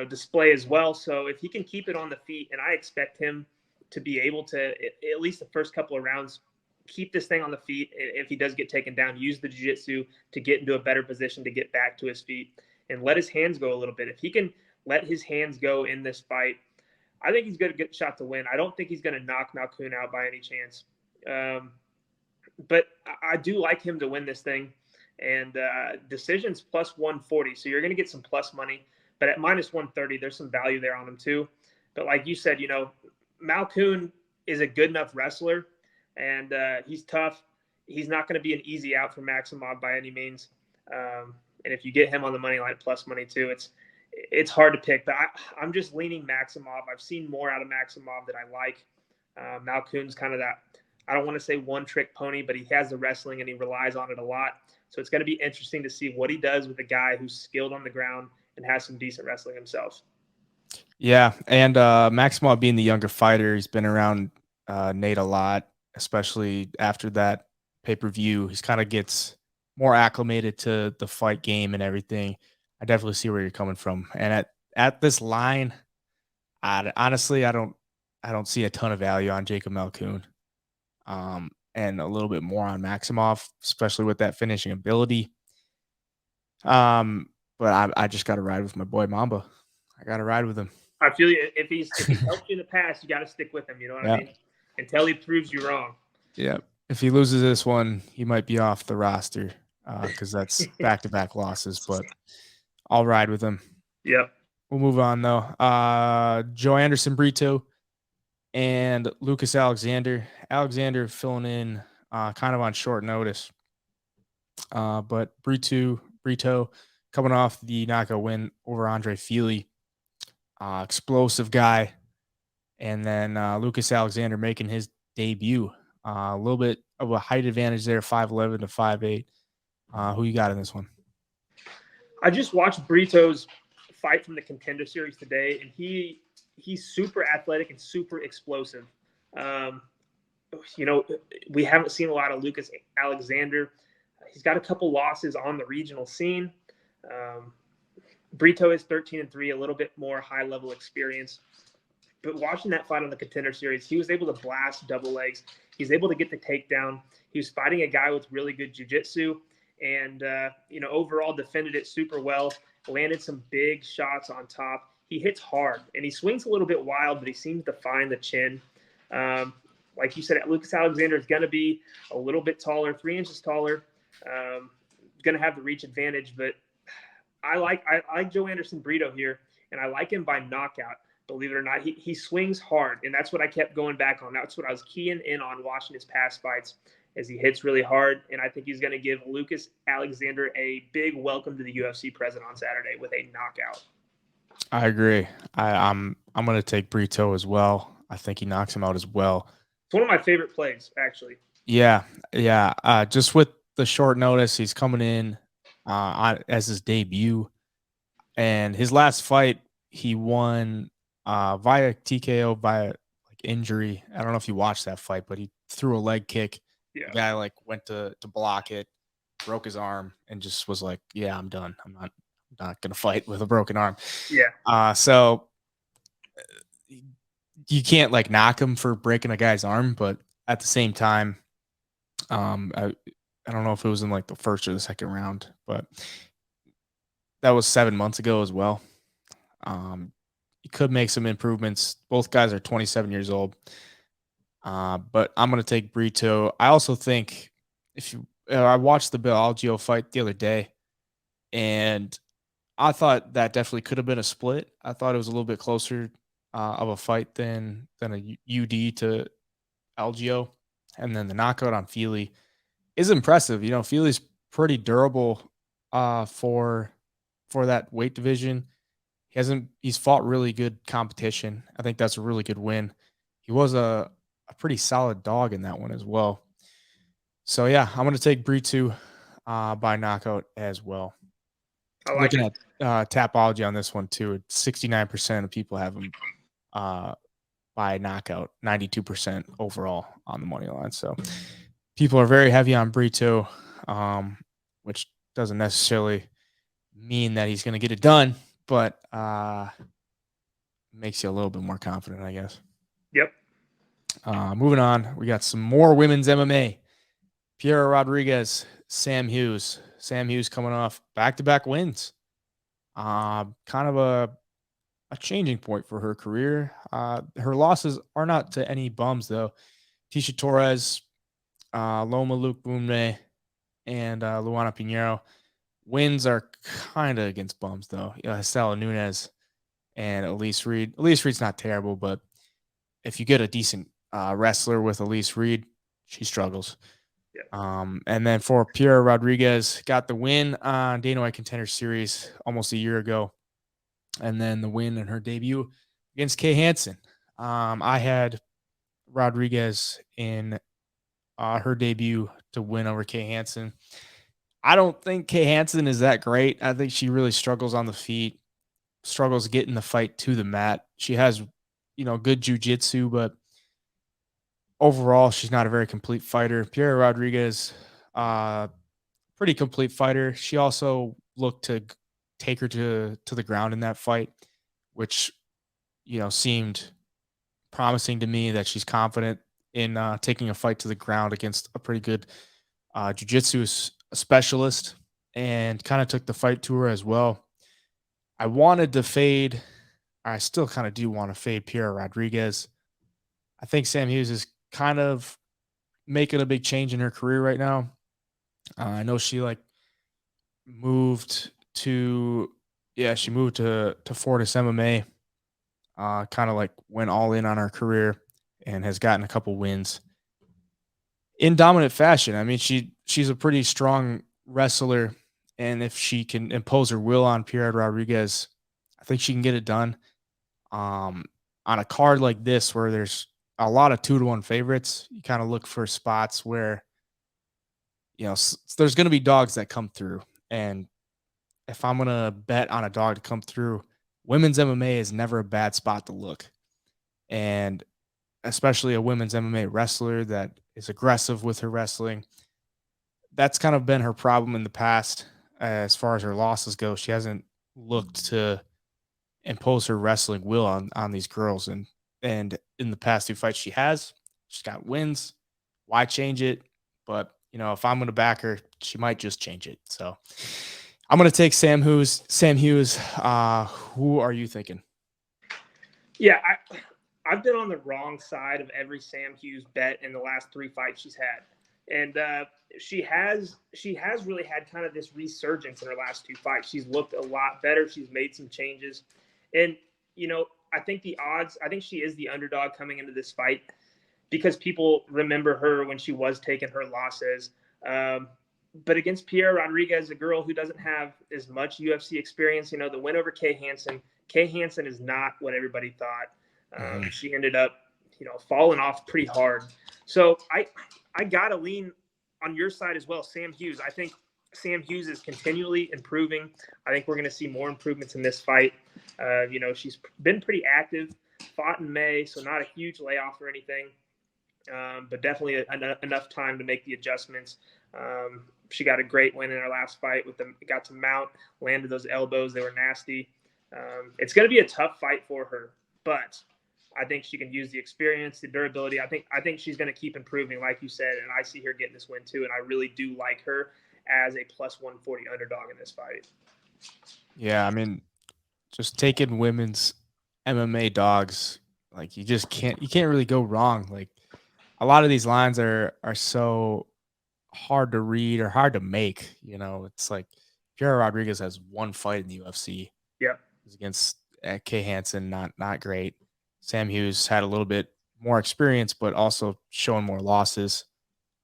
display as well. So if he can keep it on the feet, and I expect him to be able to, at least the first couple of rounds, keep this thing on the feet. If he does get taken down, use the jiu-jitsu to get into a better position to get back to his feet and let his hands go a little bit. If he can let his hands go in this fight, I think he's got a good shot to win. I don't think he's going to knock Malkoun out by any chance. But I do like him to win this thing. And decisions plus 140. So you're going to get some plus money. But at minus 130, there's some value there on him too. But like you said, Malkoun is a good enough wrestler, and he's tough. He's not going to be an easy out for Maximov by any means. And if you get him on the money line plus money too, it's hard to pick. But I'm just leaning Maximov. I've seen more out of Maximov that I like. Malkoun's kind of that, I don't want to say one-trick pony, but he has the wrestling and he relies on it a lot. So it's going to be interesting to see what he does with a guy who's skilled on the ground and has some decent wrestling himself. Yeah, and Maximov being the younger fighter, he's been around Nate a lot, especially after that pay-per-view. He's kind of gets more acclimated to the fight game and everything. I definitely see where you're coming from. And at this line, honestly, I don't see a ton of value on Jacob Malkoun. And a little bit more on Maximov, especially with that finishing ability. But I just got to ride with my boy Mamba. I got to ride with him. I feel you. If he's helped you in the past, you got to stick with him. You know what I mean? Until he proves you wrong. Yeah. If he loses this one, he might be off the roster because that's back-to-back losses. But I'll ride with him. Yep. We'll move on though. Joe Anderson Brito and Lucas Alexander. Alexander filling in kind of on short notice. But Brito coming off the knockout win over Andre Feely. Explosive guy. And then Lucas Alexander making his debut. A little bit of a height advantage there, 5'11" to 5'8". Who you got in this one? I just watched Brito's fight from the Contender Series today, and he's super athletic and super explosive. We haven't seen a lot of Lucas Alexander. He's got a couple losses on the regional scene. Brito is 13-3, a little bit more high-level experience. But watching that fight on the Contender Series, he was able to blast double legs. He's able to get the takedown. He was fighting a guy with really good jiu-jitsu and, overall defended it super well, landed some big shots on top. He hits hard, and he swings a little bit wild, but he seems to find the chin. Like you said, Lucas Alexander is going to be a little bit taller, 3 inches taller, going to have the reach advantage. But I like Joe Anderson Brito here, and I like him by knockout. Believe it or not, he swings hard, and that's what I kept going back on. That's what I was keying in on watching his past fights. as he hits really hard. And I think he's going to give Lucas Alexander a big welcome to the UFC present on Saturday with a knockout. I agree. I'm going to take Brito as well. I think he knocks him out as well. It's one of my favorite plays, actually. Yeah. Just with the short notice, he's coming in as his debut. And his last fight, he won via TKO via like injury. I don't know if you watched that fight, but he threw a leg kick. Yeah. The guy like went to block it, broke his arm, and just was like, "Yeah, I'm done. I'm not gonna fight with a broken arm." Yeah. So you can't like knock him for breaking a guy's arm, but at the same time, I don't know if it was in like the first or the second round, but that was 7 months ago as well. He could make some improvements. Both guys are 27 years old. But I'm going to take Brito. I also think if you, I watched the Bill Algeo fight the other day, and I thought that definitely could have been a split. I thought it was a little bit closer of a fight than a UD to Algeo. And then the knockout on Feely is impressive. You know, Feely's pretty durable for that weight division. He's fought really good competition. I think that's a really good win. He was a pretty solid dog in that one as well. So yeah, I'm gonna take Brito by knockout as well. Looking at Tapology on this one too, 69% of people have him by knockout, 92% overall on the money line. So people are very heavy on Brito, which doesn't necessarily mean that he's going to get it done, but makes you a little bit more confident, I guess. Yep. Moving on, we got some more women's MMA. Pierre Rodriguez, Sam Hughes. Sam Hughes coming off back-to-back wins. Kind of a changing point for her career. Her losses are not to any bums, though. Tisha Torres, Loma Luke Boumne, and Luana Pinheiro. Wins are kind of against bums, though. Estela Nunez and Elise Reed. Elise Reed's not terrible, but if you get a decent wrestler with Elise Reed, she struggles. Yeah. And then for Pierre Rodriguez, got the win on Dana White Contender Series almost a year ago. And then the win in her debut against Kay Hansen. I had Rodriguez in her debut to win over Kay Hansen. I don't think Kay Hansen is that great. I think she really struggles on the feet, struggles getting the fight to the mat. She has, good jiu-jitsu, but overall, she's not a very complete fighter. Pierre Rodriguez, pretty complete fighter. She also looked to take her to the ground in that fight, which, seemed promising to me that she's confident in taking a fight to the ground against a pretty good jiu-jitsu specialist, and kind of took the fight to her as well. I wanted to fade, or I still kind of do want to fade Pierre Rodriguez. I think Sam Hughes is kind of making a big change in her career right now. I know she moved to Fortis MMA, kind of went all in on her career and has gotten a couple wins in dominant fashion. I mean, she's a pretty strong wrestler, and if she can impose her will on Pierre Rodriguez, I think she can get it done. On a card like this where there's a lot of 2-1 favorites, you kind of look for spots where, there's going to be dogs that come through. And if I'm going to bet on a dog to come through, women's MMA is never a bad spot to look. And especially a women's MMA wrestler that is aggressive with her wrestling. That's kind of been her problem in the past as far as her losses go. She hasn't looked to impose her wrestling will on these girls. And in the past 2 fights she's got wins. Why change it? But, if I'm going to back her, she might just change it. So I'm going to take Sam Hughes. Who are you thinking? Yeah, I've been on the wrong side of every Sam Hughes bet in the last 3 fights she's had. And she has really had kind of this resurgence in her last 2 fights. She's looked a lot better. She's made some changes. And, I think she is the underdog coming into this fight because people remember her when she was taking her losses. But against Pierre Rodriguez, a girl who doesn't have as much UFC experience, the win over Kay Hansen is not what everybody thought. She ended up, falling off pretty hard. So I got to lean on your side as well, Sam Hughes. I think Sam Hughes is continually improving. I think we're going to see more improvements in this fight. She's been pretty active, fought in May, so not a huge layoff or anything, but definitely enough time to make the adjustments. She got a great win in her last fight got to mount, landed those elbows. They were nasty. It's going to be a tough fight for her, but I think she can use the experience, the durability. I think she's going to keep improving, like you said, and I see her getting this win too. And I really do like her as a plus 140 underdog in this fight. Yeah, I mean, just taking women's MMA dogs, like you can't really go wrong. Like a lot of these lines are so hard to read or hard to make. It's like Pierre Rodriguez has one fight in the UFC. Yep. It's against Kay Hansen, not great. Sam Hughes had a little bit more experience, but also showing more losses,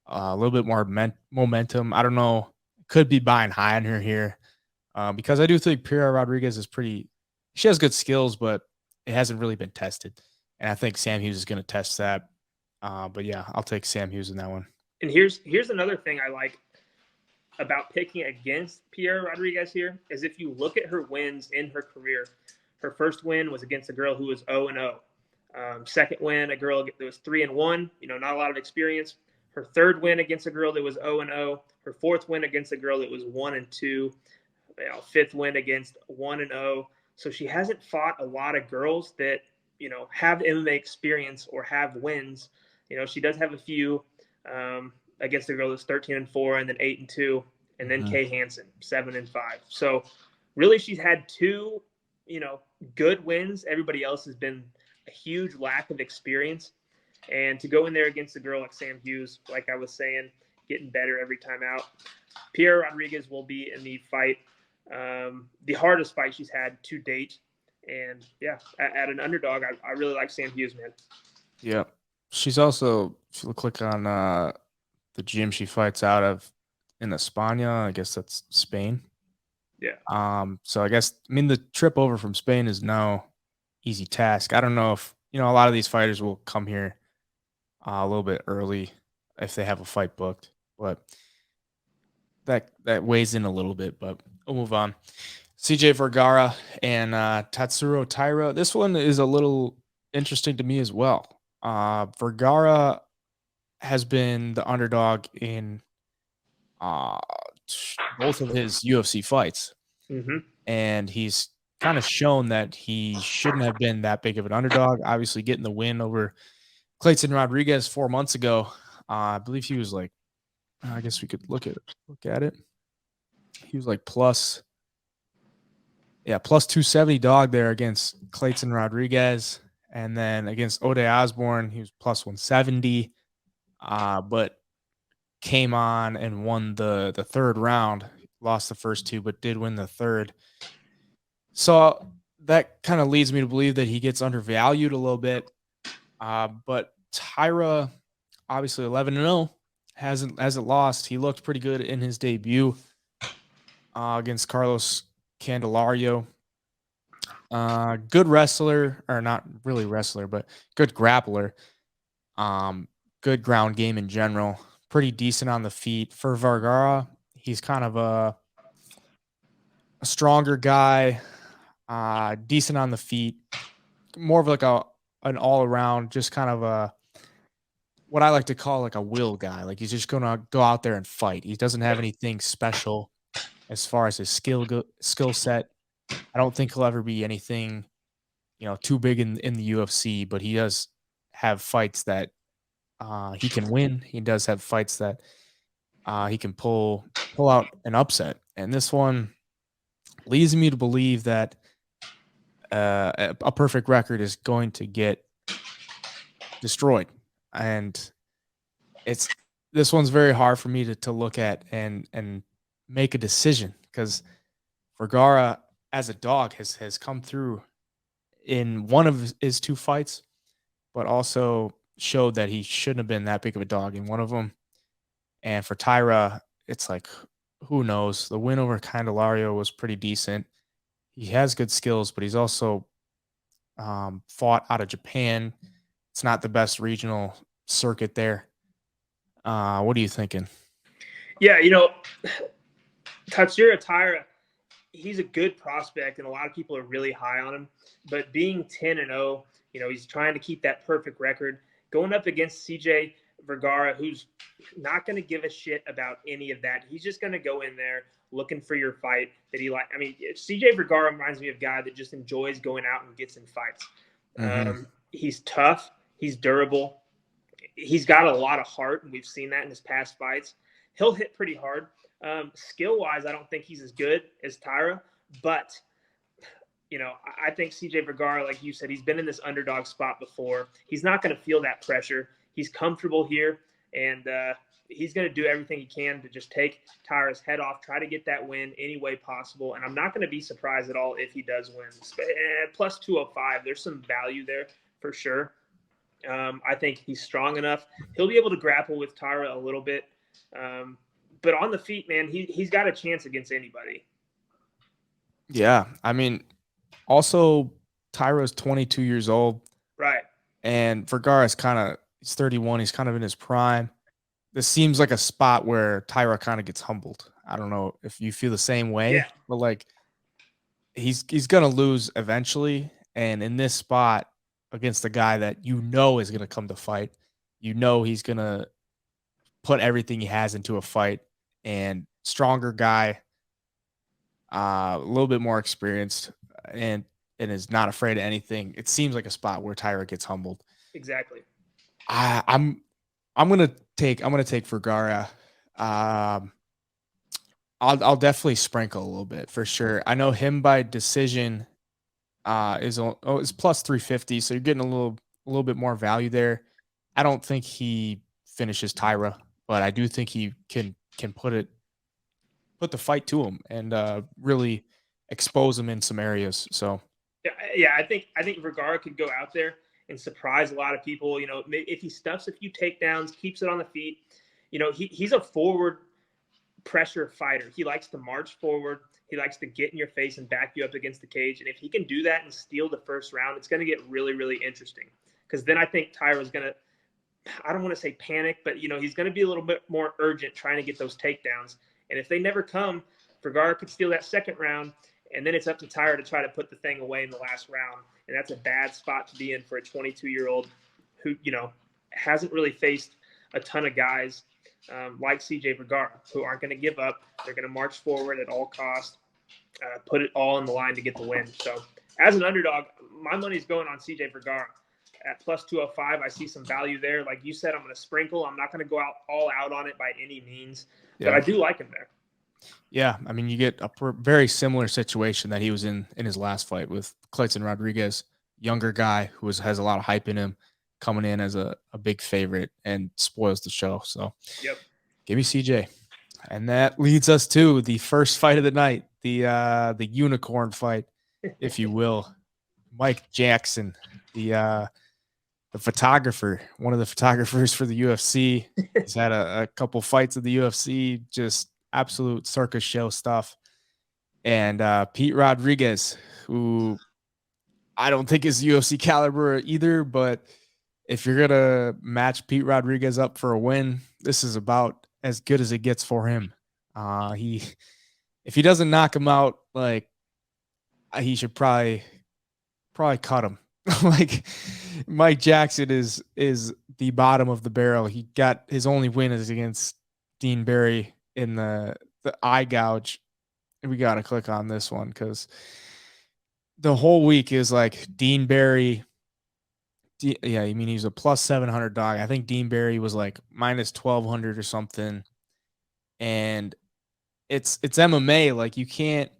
a little bit more momentum. I don't know. Could be buying high on her here because I do think Pierre Rodriguez is she has good skills, but it hasn't really been tested. And I think Sam Hughes is going to test that. But yeah, I'll take Sam Hughes in that one. And here's another thing I like about picking against Pierre Rodriguez here is if you look at her wins in her career, her first win was against a girl who was 0-0. Second win, a girl that was 3-1, not a lot of experience. Her third win against a girl that was 0-0. Her fourth win against a girl that was 1-2. Fifth win against 1-0. So she hasn't fought a lot of girls that, have MMA experience or have wins. She does have a few against a girl that's 13-4 and then 8-2, and then Kay Hansen 7-5. So really, she's had two, good wins. Everybody else has been a huge lack of experience. And to go in there against a girl like Sam Hughes, like I was saying, getting better every time out. Pierre Rodriguez will be in the fight, the hardest fight she's had to date. And yeah, at an underdog, I really like Sam Hughes, man. Yeah. She's also, if you click on the gym she fights out of in España, I guess that's Spain. Yeah. So the trip over from Spain is no easy task. I don't know if, a lot of these fighters will come here a little bit early if they have a fight booked, but that weighs in a little bit, but we'll move on. CJ Vergara and Tatsuro Tairo. This one is a little interesting to me as well. Vergara has been the underdog in both of his UFC fights. And he's kind of shown that he shouldn't have been that big of an underdog. Obviously, getting the win over Clayton Rodriguez 4 months ago. I believe he was like, I guess we could look at it. He was like plus 270 dog there against Clayton Rodriguez. And then against Ode Osborne, he was plus 170. But came on and won the third round. Lost the first two, but did win the third. So that kind of leads me to believe that he gets undervalued a little bit. But Tairo, obviously 11-0, hasn't lost. He looked pretty good in his debut against Carlos Candelario. Good wrestler, or not really wrestler, but good grappler. Good ground game in general. Pretty decent on the feet. For Vergara, he's kind of a stronger guy, decent on the feet, more of like an all-around, just kind of what I like to call like a will guy. Like he's just going to go out there and fight. He doesn't have anything special as far as his skill set. I don't think he'll ever be anything, too big in the UFC, but he does have fights that he can win. He does have fights that he can pull out an upset. And this one leads me to believe that a perfect record is going to get destroyed. And this one's very hard for me to look at and make a decision because Vergara as a dog has come through in one of his two fights, but also showed that he shouldn't have been that big of a dog in one of them. And for Taira, it's like, who knows? The win over Candelario was pretty decent. He has good skills, but he's also fought out of Japan. It's not the best regional circuit there. What are you thinking? Yeah, Tatsuro Taira, he's a good prospect, and a lot of people are really high on him. But being 10-0, he's trying to keep that perfect record. Going up against CJ Vergara, who's not going to give a shit about any of that. He's just going to go in there looking for your fight that he like. I mean, CJ Vergara reminds me of a guy that just enjoys going out and gets in fights. Mm-hmm. He's tough. He's durable. He's got a lot of heart, and we've seen that in his past fights. He'll hit pretty hard. Skill-wise, I don't think he's as good as Taira, but I think CJ Vergara, like you said, he's been in this underdog spot before. He's not going to feel that pressure. He's comfortable here, and he's going to do everything he can to just take Taira's head off, try to get that win any way possible. And I'm not going to be surprised at all if he does win. At plus 205, there's some value there for sure. I think he's strong enough. He'll be able to grapple with Taira a little bit. But on the feet, man, he's got a chance against anybody. Yeah, I mean, also Taira's 22 years old. Right. And Vergara's he's 31. He's kind of in his prime. This seems like a spot where Taira kind of gets humbled. I don't know if you feel the same way, but like he's going to lose eventually. And in this spot against the guy that is going to come to fight, he's going to put everything he has into a fight, and stronger guy, a little bit more experienced, and is not afraid of anything. It seems like a spot where Taira gets humbled. Exactly. I'm gonna take Vergara. I'll definitely sprinkle a little bit for sure. I know him by decision is plus 350, so you're getting a little bit more value there. I don't think he finishes Taira, but I do think he can put the fight to him and really expose him in some areas. So yeah, I think Vergara could go out there and surprise a lot of people. If he stuffs a few takedowns, keeps it on the feet, he's a forward pressure fighter. He likes to march forward. He likes to get in your face and back you up against the cage. And if he can do that and steal the first round, it's going to get really, really interesting. Because then I think Taira's going to, I don't want to say panic, but, he's going to be a little bit more urgent trying to get those takedowns. And if they never come, Vergara could steal that second round, and then it's up to Taira to try to put the thing away in the last round. And that's a bad spot to be in for a 22-year-old who, hasn't really faced a ton of guys like CJ Vergara, who aren't going to give up. They're going to march forward at all costs, put it all on the line to get the win. So as an underdog, my money's going on CJ Vergara. At plus 205, I see some value there. Like you said, I'm going to sprinkle. I'm not going to go all out on it by any means, but I do like him there. Yeah, I mean, you get a very similar situation that he was in his last fight with Clayton Rodriguez, younger guy who has a lot of hype in him, coming in as a big favorite and spoils the show. So give me CJ. And that leads us to the first fight of the night, the unicorn fight, if you will. Mike Jackson, the photographer, one of the photographers for the UFC. He's had a couple fights at the UFC, just absolute circus show stuff. And Pete Rodriguez, who I don't think is UFC caliber either, but if you're going to match Pete Rodriguez up for a win, this is about as good as it gets for him. If he doesn't knock him out, like, he should probably cut him. Like, Mike Jackson is the bottom of the barrel. He got his only win is against Dean Barry in the eye gouge. We got to click on this one because the whole week is like Dean Barry. Yeah, I mean, he's a plus 700 dog. I think Dean Barry was like minus 1200 or something. And it's MMA. Like, you can't.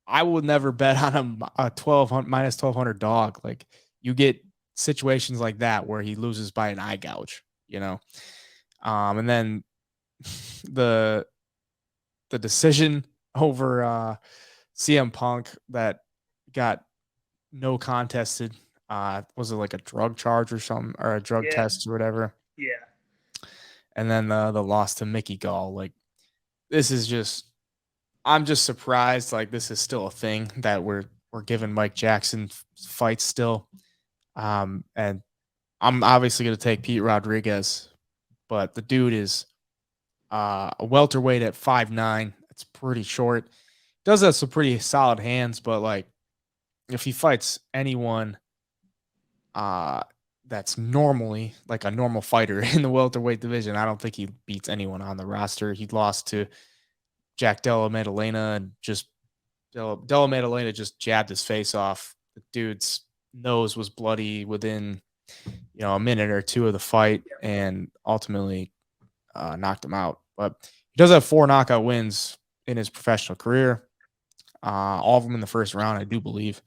I would never bet on a minus 1200 dog. Like, you get situations like that where he loses by an eye gouge, and then the decision over CM Punk that got no contested. Was it like a drug charge or something, or a drug test or whatever? Yeah. And then the loss to Mickey Gall. Like, this is just, I'm just surprised. Like, this is still a thing that we're giving Mike Jackson fights still. And I'm obviously going to take Pete Rodriguez, but the dude is a welterweight at 5'9". It's pretty short. Does have some pretty solid hands, but like, if he fights anyone that's normally like a normal fighter in the welterweight division, I don't think he beats anyone on the roster. He lost to Jack Della Maddalena, and just Della Maddalena just jabbed his face off. The dude's nose was bloody within a minute or two of the fight, and ultimately knocked him out. But he does have 4 knockout wins in his professional career, all of them in the first round, I do believe.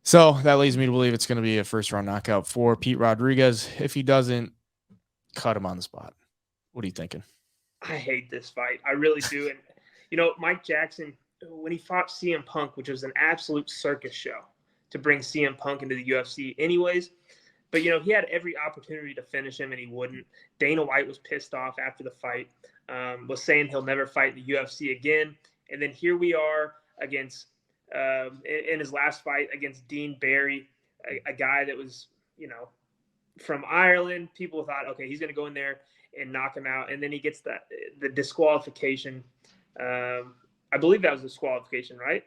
So that leads me to believe it's going to be a first round knockout for Pete Rodriguez. If he doesn't, cut him on the spot. What are you thinking? I hate this fight. I really do. And, Mike Jackson, when he fought CM Punk, which was an absolute circus show to bring CM Punk into the UFC anyways, but, he had every opportunity to finish him and he wouldn't. Dana White was pissed off after the fight, was saying he'll never fight in the UFC again. And then here we are against in his last fight against Dean Barry, a guy that was, from Ireland. People thought, okay, he's going to go in there and knock him out. And then he gets the disqualification. I believe that was disqualification, right?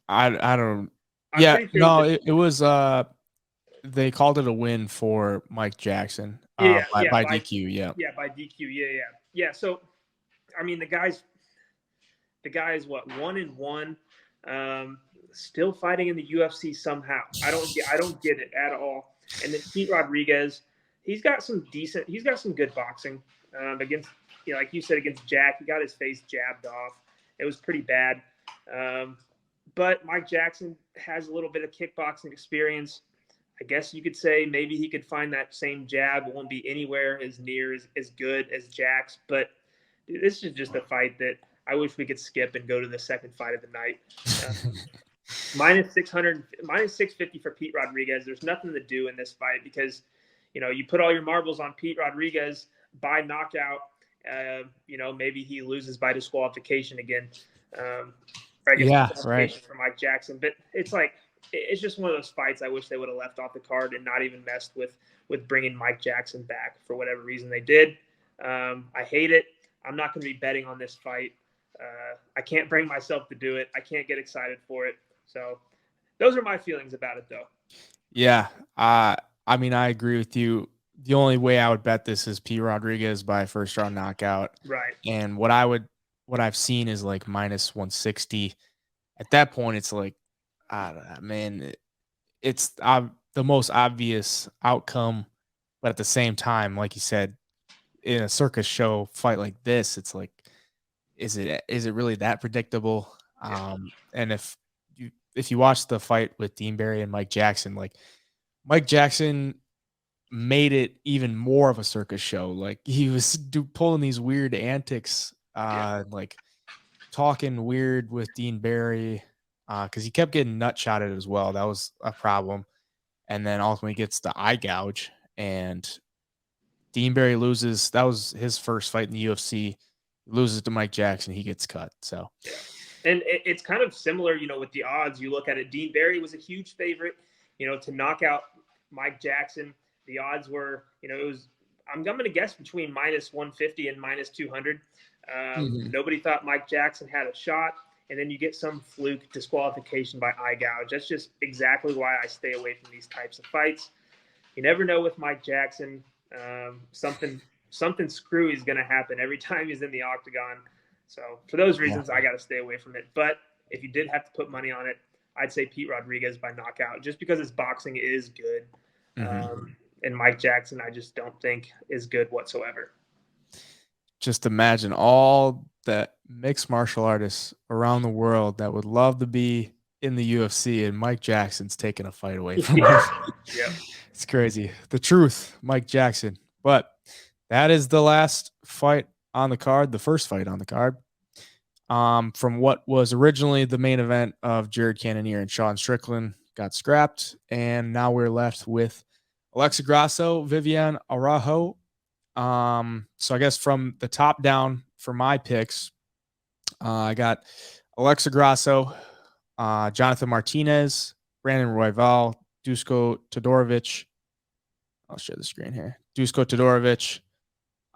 I don't. Yeah, no, it was. They called it a win for Mike Jackson. By DQ. Yeah. Yeah, by DQ. Yeah. So, I mean, the guy's what, 1-1, still fighting in the UFC somehow. I don't get it at all. And then Pete Rodriguez, he's got some good boxing against, like you said, against Jack. He got his face jabbed off. It was pretty bad. But Mike Jackson has a little bit of kickboxing experience. I guess you could say maybe he could find that same jab. It won't be anywhere as near as good as Jack's. But this is just a fight that I wish we could skip and go to the second fight of the night. Minus 600, minus 650 for Pete Rodriguez. There's nothing to do in this fight because, you put all your marbles on Pete Rodriguez by knockout. Maybe he loses by disqualification again. Right. For Mike Jackson. But it's just one of those fights I wish they would have left off the card and not even messed with bringing Mike Jackson back for whatever reason they did. I hate it. I'm not going to be betting on this fight. I can't bring myself to do it. I can't get excited for it. So those are my feelings about it, though. Yeah. I mean, I agree with you. The only way I would bet this is Pete Rodriguez by first round knockout. Right. And what I've seen is like minus 160. At that point, it's like, I don't know, man, it's the most obvious outcome. But at the same time, like you said, in a circus show fight like this, it's like, is it really that predictable? And if you watch the fight with Dean Barry and Mike Jackson, like Mike Jackson made it even more of a circus show. Like he was pulling these weird antics, like talking weird with Dean Barry, because he kept getting nut shotted as well. That was a problem. And then ultimately gets the eye gouge, and Dean Barry loses. That was his first fight in the UFC. He loses to Mike Jackson. He gets cut. So, and it's kind of similar, with the odds. You look at it. Dean Barry was a huge favorite, to knock out Mike Jackson. The odds were, it was. I'm going to guess between minus 150 and minus 200. Nobody thought Mike Jackson had a shot, and then you get some fluke disqualification by eye gouge. That's just exactly why I stay away from these types of fights. You never know with Mike Jackson. Something screwy is going to happen every time he's in the octagon. So for those reasons, I got to stay away from it. But if you did have to put money on it, I'd say Pete Rodriguez by knockout, just because his boxing is good. And Mike Jackson, I just don't think is good whatsoever. Just imagine all the mixed martial artists around the world that would love to be in the UFC, and Mike Jackson's taking a fight away from him. Yeah. It's crazy. The truth, Mike Jackson. But that is the last fight on the card, the first fight on the card. From what was originally the main event of Jared Cannonier and Sean Strickland, got scrapped, and now we're left with Alexa Grasso, Viviane Araujo. So I guess from the top down for my picks, I got Alexa Grasso, Jonathan Martinez, Brandon Royval, Dusko Todorovich. I'll share the screen here. Dusko Todorovich,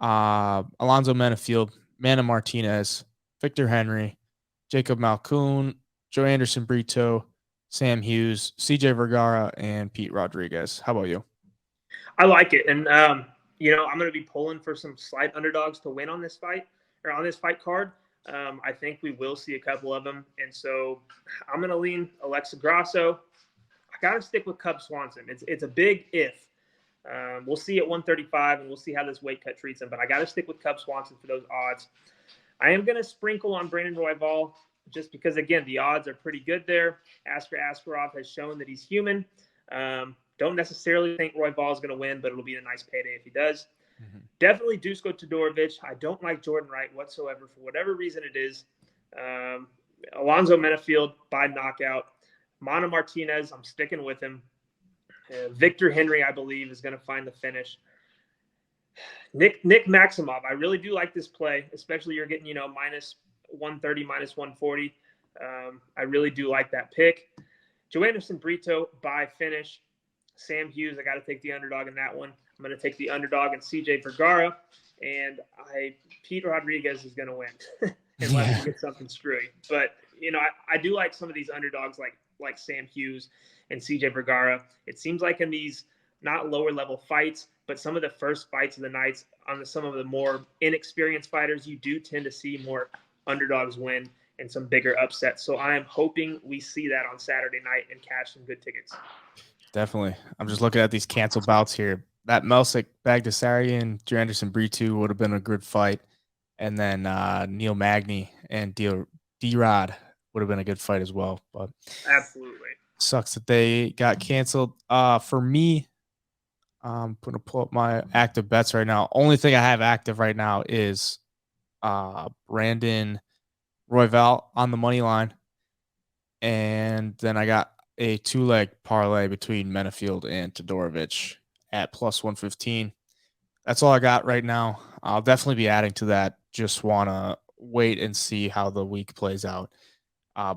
Alonzo Menifield, Mana Martinez, Victor Henry, Jacob Malcoon, Joe Anderson Brito, Sam Hughes, CJ Vergara, and Pete Rodriguez. How about you? I like it. And, I'm going to be pulling for some slight underdogs to win on this fight or on this fight card. I think we will see a couple of them. And so I'm going to lean Alexa Grasso. I got to stick with Cub Swanson. It's a big if. We'll see at 135, and we'll see how this weight cut treats him. But I got to stick with Cub Swanson for those odds. I am going to sprinkle on Brandon Royval just because, again, the odds are pretty good there. Askarov has shown that he's human. Don't necessarily think Royval is going to win, but it'll be a nice payday if he does. Mm-hmm. Definitely Dusko Todorovich. I don't like Jordan Wright whatsoever for whatever reason it is. Alonzo Menifield by knockout. Mana Martinez, I'm sticking with him. Victor Henry, I believe, is going to find the finish. Nick Maximov, I really do like this play, especially you're getting, minus 130, minus 140. I really do like that pick. Joe Anderson Brito by finish. Sam Hughes, I got to take the underdog in that one. I'm going to take the underdog in CJ Vergara, and Pete Rodriguez is going to win unless he gets something screwy. But, I do like some of these underdogs like Sam Hughes and CJ Vergara. It seems like in these not lower level fights, but some of the first fights of the nights on some of the more inexperienced fighters, you do tend to see more underdogs win and some bigger upsets. So I am hoping we see that on Saturday night and cash some good tickets. Definitely. I'm just looking at these canceled bouts here. That Melsic Bagdasarian, Joe Anderson Brito would have been a good fight. And then Neil Magny and D-Rod would have been a good fight as well. But absolutely sucks that they got canceled. For me, I'm going to pull up my active bets right now. Only thing I have active right now is Brandon Royval on the money line. And then I got a 2-leg parlay between Menifield and Todorovich at plus 115. That's all I got right now. I'll definitely be adding to that. Just want to wait and see how the week plays out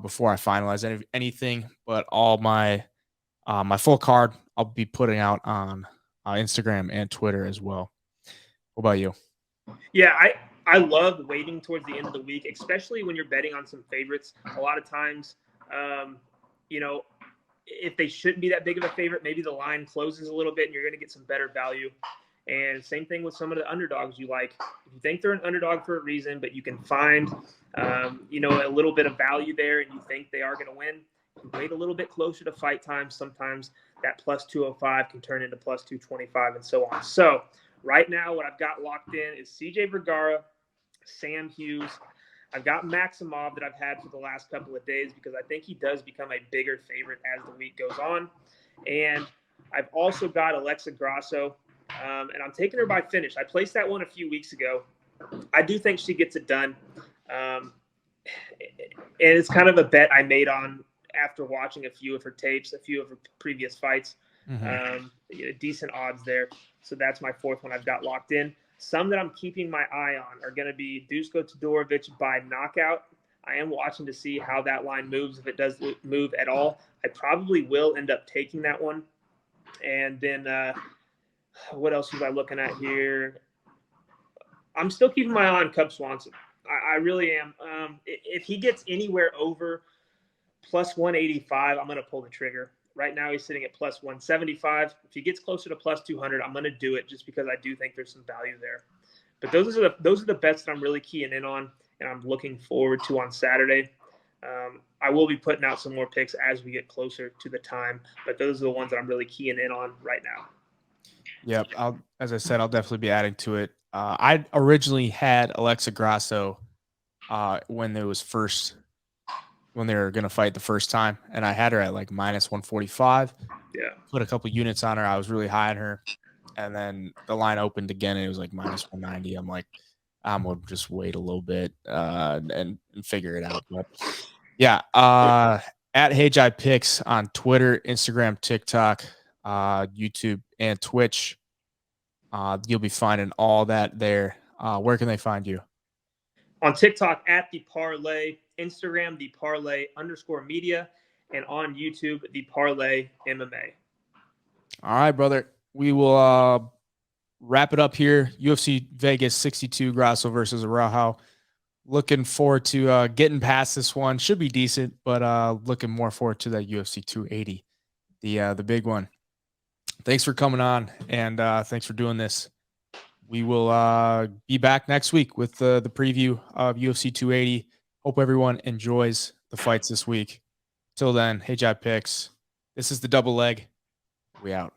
before I finalize anything. But all my my full card I'll be putting out on Instagram and Twitter as well. What about you? Yeah, I love waiting towards the end of the week, especially when you're betting on some favorites. A lot of times, if they shouldn't be that big of a favorite, maybe the line closes a little bit and you're going to get some better value. And same thing with some of the underdogs you like. If you think they're an underdog for a reason, but you can find, a little bit of value there and you think they are going to win, you wait a little bit closer to fight time. Sometimes that plus 205 can turn into plus 225 and so on. So right now what I've got locked in is CJ Vergara, Sam Hughes. I've got Maximov that I've had for the last couple of days because I think he does become a bigger favorite as the week goes on. And I've also got Alexa Grasso, and I'm taking her by finish. I placed that one a few weeks ago. I do think she gets it done. And it's kind of a bet I made on after watching a few of her tapes, a few of her previous fights. Mm-hmm. Decent odds there. So that's my fourth one I've got locked in. Some that I'm keeping my eye on are going to be Dusko Todorovich by knockout. I am watching to see how that line moves, if it does move at all. I probably will end up taking that one. And then what else was I looking at here? I'm still keeping my eye on Cub Swanson. I really am. If he gets anywhere over plus 185, I'm going to pull the trigger. Right now, he's sitting at plus 175. If he gets closer to plus 200, I'm going to do it just because I do think there's some value there. But those are the bets that I'm really keying in on and I'm looking forward to on Saturday. I will be putting out some more picks as we get closer to the time, but those are the ones that I'm really keying in on right now. Yep. As I said, I'll definitely be adding to it. I originally had Alexa Grasso when they were going to fight the first time, and I had her at like minus 145. Yeah. Put a couple units on her. I was really high on her. And then the line opened again, and it was like minus 190. I'm like, I'm going to just wait a little bit and figure it out. But yeah, at HeyJai Picks on Twitter, Instagram, TikTok, YouTube, and Twitch. You'll be finding all that there. Where can they find you? On TikTok at The Parlay, Instagram, The Parlay_media, and on YouTube, The Parlay MMA. All right, brother. We will wrap it up here. UFC Vegas 62, Grasso versus Araujo. Looking forward to getting past this one. Should be decent, but looking more forward to that UFC 280, the big one. Thanks for coming on, and thanks for doing this. We will be back next week with the preview of UFC 280. Hope everyone enjoys the fights this week. Till then, HeyJai Picks. This is the double leg. We out.